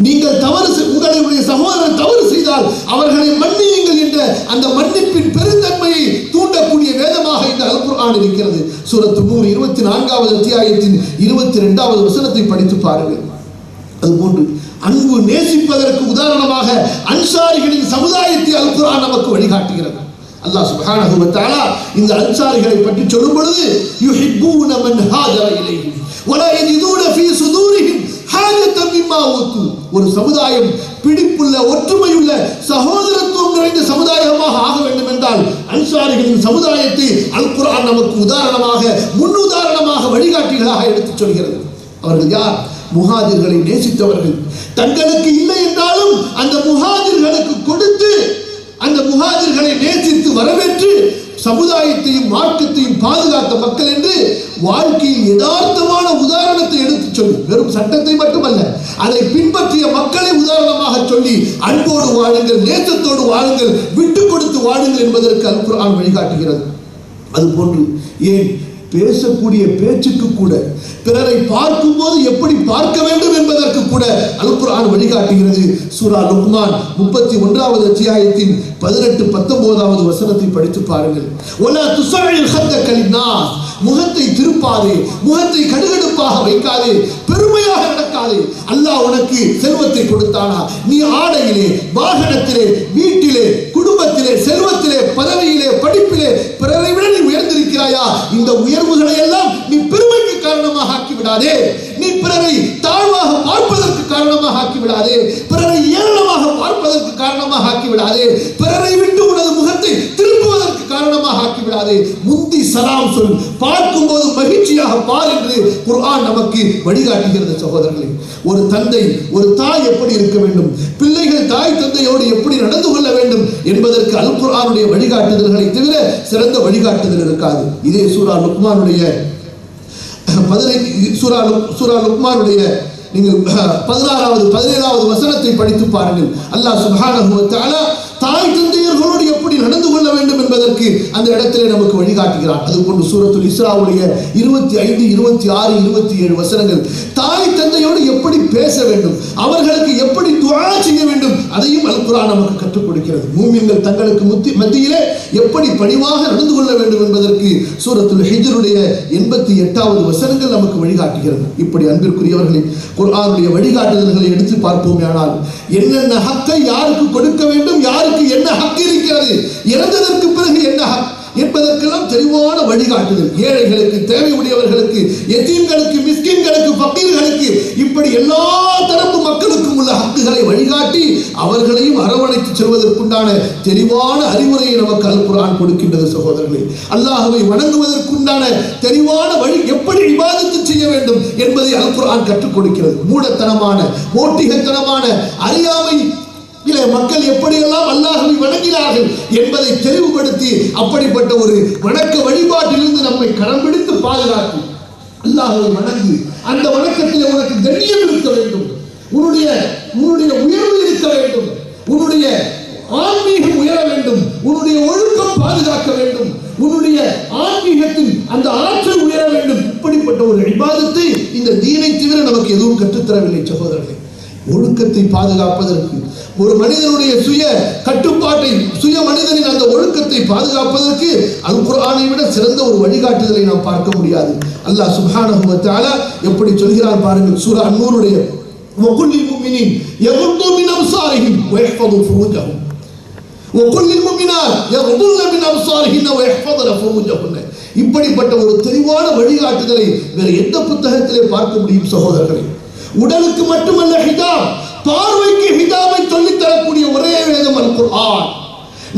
நீங்கள் உங்களுடைய சகோதரர் தவறு செய்தால் அவர்களை மன்னியுங்கள் என்ற அந்த மன்னிப்பின் பெருந்தன்மையை தூண்டக்கூடிய வேதமாக இந்த அல் குர்ஆன் இருக்கிறது. சூரத்து நூர் 24வது அத்தியாயத்தின் 22வது வசனத்தை படித்து பாருங்கள். அதுபோன்று அன்பு நேசிப்பதற்கு உதாரணமாக அன்சாரிகளின் சமுதாயத்தை அல் குர்ஆன் நமக்கு வழிகாட்டுகிறது. அல்லாஹ் சுப்ஹானஹு வ தஆலா இந்த அன்சாரிகளை பற்றி சொல்லும் பொழுது யுஹிப்பூன மன் ஹாஜர இலைஹிம் வலா யஜிதூன ஃபீ சுதூரிஹிம் ஹாஜத்தன் மிம்மா ஊது. ஒரு சமுதாயம் பிடிப்புள்ள, ஒற்றுமையுள்ள, சகோதரத்துவம் நிறைந்த சமுதாயமாக ஆக வேண்டும் என்றால் அன்சாரிகளின் சமுதாயத்தை அல் குர்ஆன் நமக்கு உதாரணமாக, முன்னுதாரணமாக, வழிகாட்டிகளாக எடுத்துச் சொல்கிறது. அவர்கள் யார்? முஹாஜிர்களை நேசித்தவர்கள். தங்களுக்கு இல்லை என்றாலும் அந்த முஹாஜிர்களுக்கு கொடுத்து, அந்த முஹாஜிர்களை நேசித்து வரவேற்று சமுதாயத்தையும் மார்க்கத்தையும் பாதுகாத்த மக்கள் என்று வாழ்க்கையில் யதார்த்தமான உதாரணத்தை எடுத்துச் சொல்லி, வெறும் சட்டத்தை மட்டுமல்ல, அதை பின்பற்றிய மக்களை உதாரணமாக சொல்லி அன்போடு வாழுங்கள், நேசத்தோடு வாழுங்கள், விட்டு கொடுத்து வாழுங்கள் என்பதற்கு அல் குர்ஆன் வழிகாட்டுகிறது. அதுபோன்று ஏன் பேசக்கூடிய பேச்சுக்கு கூட, பிறரை பார்க்கும் போது எப்படி பார்க்க வேண்டும் என்பதற்கு கூட அல் குர்ஆன் வழிகாட்டுகிறது. சூரா லுக்மான் 31வது அத்தியாயத்தின் 18-19வது வசனத்தை படித்து பாருங்கள். வலா துஸஇல் ஹத்தக லின்னாஸ், முகத்தை திருப்பாதே, முகத்தை கடுகடுப்பாக வைக்காதே, பெருமையாக நடக்காதே. அல்லாஹ் உனக்கு செல்வத்தை கொடுத்தானா, நீ ஆடையிலே, வாகனத்திலே, வீட்டிலே, குடும்பத்திலே, செல்வத்திலே, பதவியிலே, படிப்பிலே பிறரை விட நீ உயர்ந்திருக்கிறாயா? இந்த உயர்வுகளை எல்லாம் நீ பெருமைக்கு காரணமாக ஆக்கிவிடாதே, நீ பிறரை தாழ்வாக பார்ப்பதற்கு காரணமாக ஆக்கிவிடாதே, பிறரை ஏளனமாக பார்ப்பதற்கு காரணமாக ஆக்கிவிடாதே, பிறரை விட்டு உனது முகத்தை திருப்புவதற்கு காரணமாக ஆக்கிவிடாதே. முந்தி சலாம் சொல், பார்க்கும் போது மகிழ்ச்சியாக பார் என்று குர்ஆன் நமக்கு வழிகாட்டுகிறது. சகோதரர்களே, ஒரு தந்தை, ஒரு தாய் எப்படி இருக்க வேண்டும், பிள்ளைகள் தாய் தந்தையோடு எப்படி நடந்து கொள்ள வேண்டும் என்பதற்கு அல் குர்ஆனுடைய வழிகாட்டுதல்களை தவிர சிறந்த வழிகாட்டுதல் இருக்காது. இதே சூரா லுக்மானுடைய 17வது நீங்கள் 16வது 17வது வசனத்தை வசனத்தை படித்து பாருங்கள். அல்லாஹ் சுப்ஹானஹு வ தஆலா தாய் தந்தையர்களோடு எப்படி நடந்து கொள்ள வேண்டும் என்பதற்கு அந்த இடத்திலே நமக்கு வழிகாட்டுகிறார். அதுபோன்று சூரத்துல் இஸ்ராவுடைய 25, 26, 27 வசனங்கள் தாய் தந்தையோடு எப்படி பேச வேண்டும், அவர்களுக்கு எப்படி துஆ செய்ய வேண்டும், அதையும் அல் குர்ஆன் நமக்கு கற்றுக் கொடுக்கிறது. மூமின்கள் தங்களுக்கு மத்தியிலே எப்படி பணிவாக நடந்து கொள்ள வேண்டும் என்பதற்கு சூரத்துல் ஹிஜ்ருடைய 88வது வசனங்கள் நமக்கு வழிகாட்டுகிறது. இப்படி அன்பிற்குரியவர்களே, குர்ஆனுடைய வழிகாட்டுதல்களை எடுத்து பார்ப்போமேயானால் என்னென்ன ஹக்கை யாருக்கு கொடுக்க வேண்டும், யாருக்கு என்ன ஹக் இருக்கிறது, இறந்ததற்கு பிறகு என்ன ஹக் என்பதற்கெல்லாம் தெளிவான வழிகாட்டுதல். ஏழைகளுக்கு, தேவை உடையவர்களுக்கு, எத்தீம்களுக்கு, மிஸ்கின்களுக்கு, ஃபகீர்களுக்கு, இப்படி எல்லா தரப்பு மக்களுக்கும் உள்ள ஹக்குகளை வழிகாட்டி அவர்களையும் அரவணைத்து செல்வதற்குண்டான தெளிவான அறிவுரையை நமக்கு அல் குர்ஆன் கொடுக்கின்றது. சகோதரர்களே, அல்லாஹ்வை வணங்குவதற்குண்டான தெளிவான வழி, எப்படி இபாதத்து செய்ய வேண்டும் என்பதை அல் குர்ஆன் கற்றுக் கொடுக்கிறது. மூடத்தனமான, மோட்டிகத்தனமான, அறியாமை மக்கள் எப்படியெல்லாம் அல்லாஹ்வை வணங்கினார்கள் என்பதை தெளிவுபடுத்தி அப்படிப்பட்ட ஒரு வணக்க வழிபாட்டிலிருந்து நம்மை கரம் பிடித்து பாதுகாத்து அல்லாஹ்வை வணங்கி அந்த வணக்கத்தில் உனக்கு கண்ணியம் இருக்க வேண்டும், உன்னுடைய உயர்வு இருக்க வேண்டும், உன்னுடைய ஆன்மீகம் உயர வேண்டும், உன்னுடைய ஒழுக்கம் பாதுகாக்க வேண்டும், உன்னுடைய ஆன்மீகத்தின் அந்த ஆற்றல் உயர வேண்டும். இப்படிப்பட்ட ஒரு இபாதத்தை இந்த தீனை தவிர நமக்கு எதுவும் கற்றுத்தரவில்லை. சகோதரர்களே, ஒழுக்கத்தை பாதுகாப்பதற்கு, ஒரு மனிதனுடைய சுய கட்டுப்பாட்டை, சுய மனிதனின் அந்த ஒழுக்கத்தை பாதுகாப்பதற்கு அல் குர்ஆனை விட சிறந்த ஒரு வழிகாட்டுதலை நாம் பார்க்க முடியாது. அல்லாஹ் சுப்ஹானஹு வ தஆலா எப்படி சொல்கிறார் பாருங்கள். சூரா அன்-நூருடைய وَقُلْ لِلْمُؤْمِنِينَ يَغُضُّوا مِنْ أَبْصَارِهِمْ وَيَحْفَظُوا فُرُوجَهُمْ وَقُلْ لِلْمُؤْمِنَاتِ يَغْضُضْنَ مِنْ أَبْصَارِهِنَّ وَيَحْفَظْنَ فُرُوجَهُنَّ. இப்படிப்பட்ட ஒரு தெளிவான வழிகாட்டுதலை வேறு எந்த புத்தகத்திலே பார்க்க முடியும் சகோதரர்களே? உடலுக்கு மட்டுமல்ல ஹிஜாப், பார்வைக்கு ஹிஜாபை சொல்லித் தரக்கூடிய ஒரே வேதம் அல் குர்ஆன்.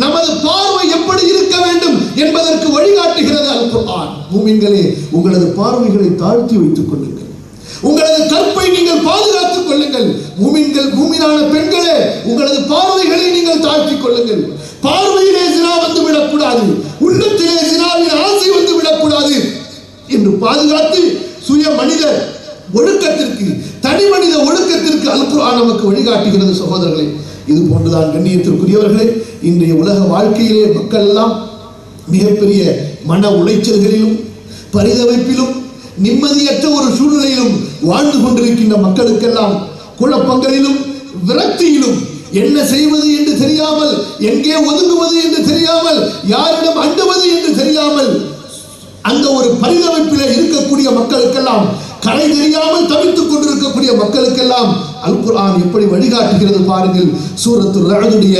நமது பார்வை எப்படி இருக்க வேண்டும் என்பதற்கு வழிகாட்டுகிறது அல் குர்ஆன். மூமின்களே, உங்களது பார்வைகளை தாழ்த்தி வைத்துக் கொள்ளுங்கள், உங்களது கற்பை நீங்கள் பாதுகாத்துக் கொள்ளுங்கள். மூமினான பெண்களே, உங்களது பார்வைகளை நீங்கள் தாழ்த்திக் கொள்ளுங்கள். பார்வையிலே ஜினா வந்து விடக்கூடாது, உள்ளத்திலே ஜினாவின் ஆசை வந்து விடக்கூடாது என்று பாதுகாத்து சுய மனித ஒழுக்கத்திற்கு, தனி மனித ஒழுக்கத்திற்கு அல் குர்ஆன் நமக்கு வழிகாட்டுகிறது. சகோதரர்களே, இது போன்றுதான் கண்ணியத்திற்குரியவர்களே, இன்றைய உலக வாழ்க்கையிலே மக்கள் எல்லாம் மிகப்பெரிய மன உளைச்சல்களிலும், பரிதவிப்பிலும், நிம்மதியற்ற ஒரு சூழ்நிலையிலும் வாழ்ந்து கொண்டிருக்கின்ற மக்களுக்கெல்லாம் குழப்பங்களிலும் விரக்தியிலும் என்ன செய்வது என்று தெரியாமல், எங்கே ஒதுங்குவது என்று தெரியாமல், யாரிடம் அண்டுவது என்று தெரியாமல் அந்த ஒரு பரிதவிப்பிலே இருக்கக்கூடிய மக்களுக்கெல்லாம், கரை தெரியாமல் தவித்துக் கொண்டிருக்கக்கூடிய மக்களுக்கெல்லாம் அல் குர்ஆன் எப்படி வழிகாட்டுகிறது பாருங்கள். சூரத்துர் ரஅதுடைய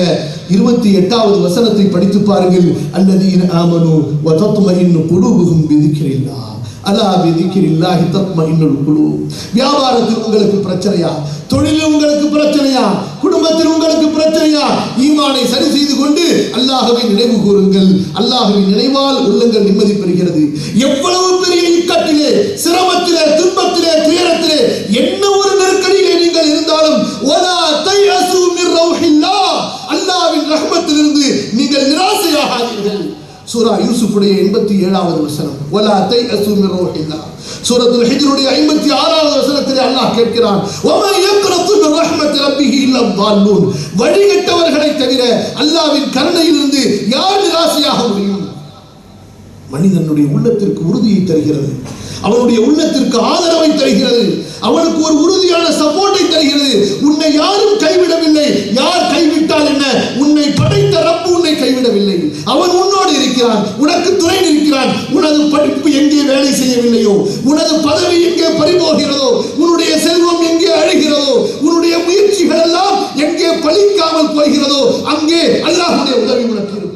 28வது வசனத்தை படித்து பாருங்கள். அல்லதீன ஆமனு வ தத்மஇன்னு குலூபுஹும் பிதிக்ரில்லாஹ் அலா பிதிக்ரில்லாஹி தத்மஇன்னுல் குலூப். வியாபாரத்தில் உங்களுக்கு பிரச்சனையா, தொழிலில் உங்களுக்கு பிரச்சனையா, குடும்பத்தில் உங்களுக்கு பிரச்சனையா, ஈமானை சரி செய்து கொண்டு அல்லாஹ்வை நினைவு கூறுங்கள். அல்லாஹ்வின் நினைவால் உள்ளங்கள் நிம்மதி பெறுகிறது. எவ்வளவு பெரிய இக்கட்டிலே, சிரமத்திலே, துன்பத்திலே, துயரத்திலே, என்ன ஒரு நெருக்கடியிலே நீங்கள் இருந்தாலும் வலா தயஸு மிர் ரௌஹில்லாஹ், அல்லாஹ்வின் ரஹ்மத்திலிருந்து நீங்கள் நிராசையாகாதீர்கள். சூரா யூசுஃபுடைய 87வது வசனம், வலா தயஸு மிர் ரௌஹில்லாஹ். சூரத்துல் ஹிஜ்ருடைய 56வது வசனத்திலே அல்லாஹ் கேட்கிறான், வமன் யக்னது மின் ரஹ்மத்தி ரப்பிஹி இல்லா ضالூன். வழிகட்டவர்களை தவிர அல்லாஹ்வின் கருணையிலிருந்து யார் நிராசையாக முடியும்? மனிதனுடைய உள்ளத்திற்கு உறுதியை தருகிறது, அவனுடைய உள்ளத்திற்கு ஆதரவை தருகிறது, அவனுக்கு ஒரு உறுதியான சப்போர்ட்டை தருகிறது. உன்னை யாரும் கைவிடவில்லை. யார் கைவிட்டால் என்ன? உன்னை படைத்த ரப்பு உன்னை கைவிடவில்லை. அவன் உன்னோடு இருக்கிறான், உனக்கு துணை நிற்கிறான். உனது படிப்பு எங்கே வேலை செய்யவில்லையோ, உனது பதவி எங்கே பறிபோகிறதோ, உன்னுடைய செல்வம் எங்கே அழிகிறதோ, உன்னுடைய முயற்சிகள் எல்லாம் எங்கே பலிக்காமல் போகிறதோ, அங்கே அல்லாஹ்வுடைய உதவி உனக்கு இருக்கும்.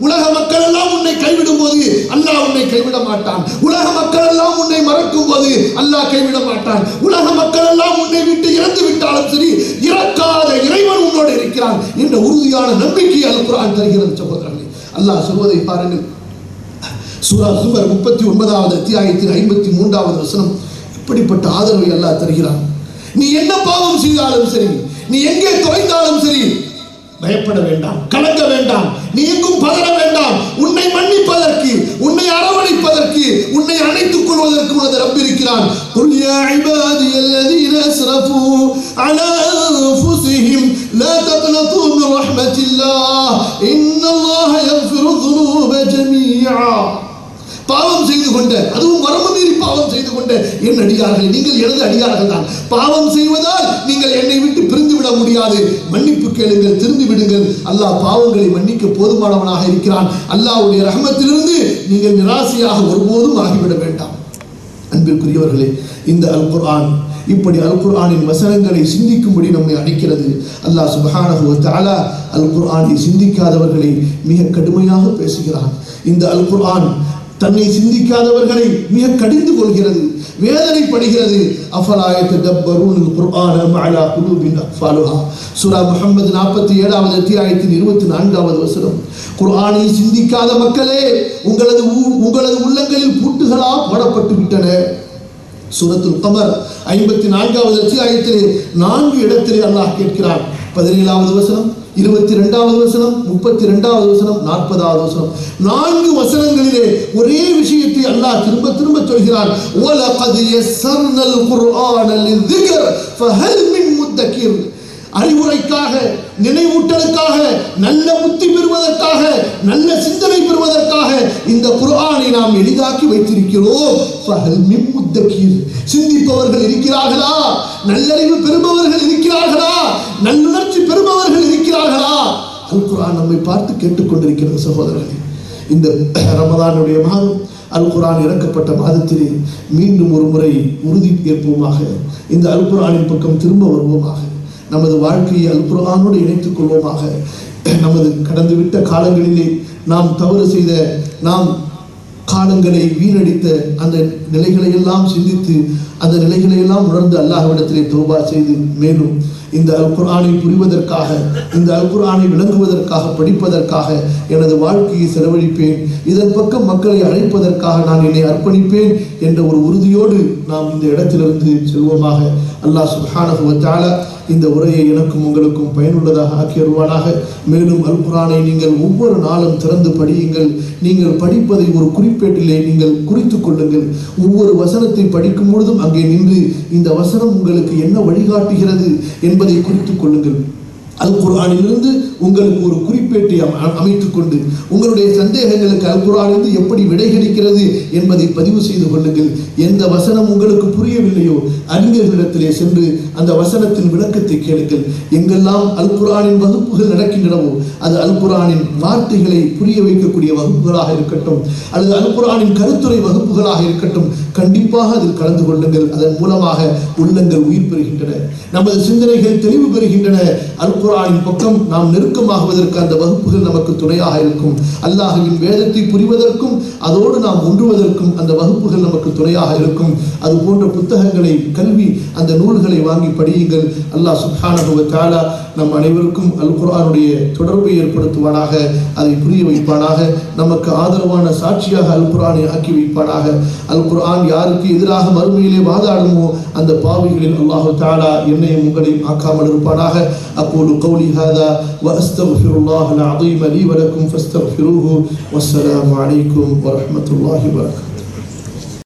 உலக மக்கள் எல்லாம் உன்னை கைவிடும் போது அல்லாஹ் உன்னை கைவிட மாட்டான். உலக மக்கள் எல்லாம் உன்னை மறக்கும் போது அல்லாஹ் கைவிட மாட்டான். உலக மக்கள் எல்லாம் உன்னை விட்டு இறந்து விட்டாலும் சரி, இறக்காத இறைவன் உன்னோடு இருக்கிறான் என்ற உறுதியான நம்பிக்கை அல் குர்ஆன் தருகிறது. சகோதரர்களே, அல்லாஹ் சொல்வதை பாருங்கள். சூரா ஜுமர் 39வது அத்தியாயத்தின் 53வது வசனம். இப்படிப்பட்ட ஆதரவை அல்லாஹ் தருகிறான். நீ என்ன பாவம் செய்தாலும் சரி, நீ எங்கே தொலைந்தாலும் சரி, பயப்பட வேண்டாம், கலங்க வேண்டாம், நீ எங்கும் பதற வேண்டாம். உன்னை மன்னிப்பதற்கு, உன்னை அரவணைப்பதற்கு, உன்னை அணைத்துக் கொள்வதற்கு உனது ரப் இருக்கிறான். குல் யா இபாதியல்லதீன அஸ்ரஃபு அலா அன்ஃபுஸிஹிம் பில்லாஹ் இன்னல்லாஹ யக்ஃபிரு ذுனூப ஜமீஆ. பாவம் செய்து கொண்ட, அதுவும் வரம்பு மீறி பாவம் செய்து கொண்ட என் அடியார்கள், நீங்கள் எனது அடியார்கள் தான். பாவம் செய்வதால் நீங்கள் என்னை விட்டு பிரிந்து விட முடியாது. மன்னிப்பு கேளுங்கள், திரும்பி விடுங்கள். அல்லாஹ் பாவங்களை மன்னிக்க போதுமானவனாக இருக்கிறான். அல்லாஹ்வுடைய ரஹ்மத்திலிருந்து நீங்கள் நிராசையாக ஒருபோதும் ஆகிவிட வேண்டாம். அன்பிற்குரியவர்களே, இந்த அல் குர்ஆன் இப்படி அல் குர்ஆனின் வசனங்களை சிந்திக்கும்படி நம்மை அழைக்கிறது. அல்லாஹ் சுப்ஹானஹு வ தஆலா அல் குர்ஆனை சிந்திக்காதவர்களை மிக கடுமையாக பேசுகிறான். இந்த அல் குர்ஆன் தன்னை சிந்திக்காதவர்களை மிக கடிந்து கொள்கிறது, வேதனைப்படுகிறது. அஃபலா யததப்பரூனல் குர்ஆன மஅலா குலூபின் அக்ஃபாலுஹா. சூரா முஹம்மது 47வது அத்தியாயத்தின் 24வது வசனம். குர்ஆனை சிந்திக்காத மக்களே, உங்களது உள்ளங்களில் பூட்டுகளா போடப்பட்டு விட்டன. சூரத்துல் கமர் 54வது அத்தியாயத்திலே 4 இடத்திலே அல்லாஹ் கேட்கிறான். 17வது வசனம், 22வது வசனம், 32வது வசனம், 40வது வசனம். 4 வசனங்களிலே ஒரே விஷயத்தை அல்லாஹ் திரும்ப திரும்ப சொல்கிறான். வலகத் யஸ்ஸர்னல் குர்ஆன லிذிக்ர் ஃபஹல் மின் முத்தகிர். அறிவுரைக்காக, நினைவூட்டலுக்காக, நல்ல புத்தி பெறுவதற்காக, நல்ல சிந்தனை பெறுவதற்காக இந்த குர்ஆனை நாம் எளிதாக்கி வைத்திருக்கிறோம். ஃபஹல் மின் முத்தகிர். சிந்திப்பவர்கள் இருக்கிறார்களா? நல்லறிவு பெறுபவர்கள் இருக்கிறார்களா? நல்லுணர்ச்சி பெறுபவர்கள் இருக்கிறார்களா? அல் குர்ஆன் நம்மை பார்த்து கேட்டுக்கொண்டிருக்கிறது. சகோதரர்களே, இந்த ரமதானுடைய மாதம், அல் குர்ஆன் இறக்கப்பட்ட மாதத்திலே மீண்டும் ஒரு முறை உறுதி ஏற்போமாக. இந்த அல் குர்ஆனின் பக்கம் திரும்ப வருவோமாக. நமது வாழ்க்கையை அல் குர்ஆனோடு இணைத்துக் கொள்வோமாக. நமது கடந்துவிட்ட காலங்களிலே நாம் தவறு செய்த, நாம் காலங்களை வீணடித்த அந்த நிலைகளை எல்லாம் சிந்தித்து, அந்த நிலைகளை எல்லாம் உணர்ந்து அல்லாஹ்விடத்திலே தௌபா செய்து, மேலும் இந்த அல் குர்ஆனை புரிவதற்காக, இந்த அல் குர்ஆனை விளங்குவதற்காக, படிப்பதற்காக எனது வாழ்க்கையை செலவழிப்பேன், இதன் பக்கம் மக்களை அழைப்பதற்காக நான் என்னை அர்ப்பணிப்பேன் என்ற ஒரு உறுதியோடு நாம் இந்த இடத்திலிருந்து செல்வோமாக. அல்லாஹ் சுப்ஹானஹு வ தஆலா இந்த உரையை எனக்கும் உங்களுக்கும் பயனுள்ளதாக ஆக்கியருவானாக. மேலும் அல் குர்ஆனை நீங்கள் ஒவ்வொரு நாளும் திறந்து படியுங்கள். நீங்கள் படிப்பதை ஒரு குறிப்பேட்டிலே நீங்கள் குறித்துக் கொள்ளுங்கள். ஒவ்வொரு வசனத்தை படிக்கும் பொழுதும் அங்கே நின்று இந்த வசனம் உங்களுக்கு என்ன வழிகாட்டுகிறது என்பதை குறித்துக் கொள்ளுங்கள். அல் குர்ஆனிலிருந்து உங்களுக்கு ஒரு குறிப்பேட்டை அமைத்துக் கொண்டு உங்களுடைய சந்தேகங்களுக்கு அல் குர்ஆனிலிருந்து எப்படி விடை கிடைக்கிறது என்பதை பதிவு செய்து கொள்ளுங்கள். எந்த வசனம் உங்களுக்கு புரியவில்லையோ அறிஞர்களிடத்திலே சென்று அந்த வசனத்தின் விளக்கத்தை கேளுங்கள். எங்கெல்லாம் அல் குர்ஆனின் வகுப்புகள் நடக்கின்றனவோ அது அல் குர்ஆனின் வார்த்தைகளை புரிய வைக்கக்கூடிய வகுப்புகளாக இருக்கட்டும், அல்லது அல் குர்ஆனின் கருத்துரை வகுப்புகளாக இருக்கட்டும், கண்டிப்பாக அதில் கலந்து கொள்ளுங்கள். அதன் மூலமாக உள்ளங்கள் உயிர் பெறுகின்றன, நமது சிந்தனைகள் தெளிவு பெறுகின்றன. அல் குர்ஆனின் பக்கம் நாம் நெருக்கமாகுவதற்கு அந்த வகுப்புகள் நமக்கு துணையாக இருக்கும். அல்லாஹ்வின் வேதத்தை புரிவதற்கும் அதோடு நாம் ஒன்றுவதற்கும் அந்த வகுப்புகள் நமக்கு துணையாக இருக்கும். அது போன்ற புத்தகங்களை, கல்வி, அந்த நூல்களை வாங்கி படியுங்கள். அல்லாஹ் சுப்ஹானஹு வ தஆலா நம் அனைவருக்கும் அல் குர்ஆனுடைய தொடர்பை ஏற்படுத்துவானாக, அதை புரிய வைப்பானாக, நமக்கு ஆதரவான சாட்சியாக அல் குர்ஆனை ஆக்கி வைப்பானாக. அல் குர்ஆன் யாருக்கு எதிராக மறுமையிலே வாதாடுமோ அந்த பாவிகளில் அல்லாஹ் தஆலா என்னையும் உங்களையும் ஆக்காமல் இருப்பானாக. அகூலு கௌலி ஹாதா வ அஸ்தக்ஃபிருல்லாஹல் அஸீம் லீ வ லக்கும் ஃபஸ்தக்ஃபிரூஹு வஸ்ஸலாமு அலைக்கும் வ ரஹ்மத்துல்லாஹி வ பரகாத்துஹு.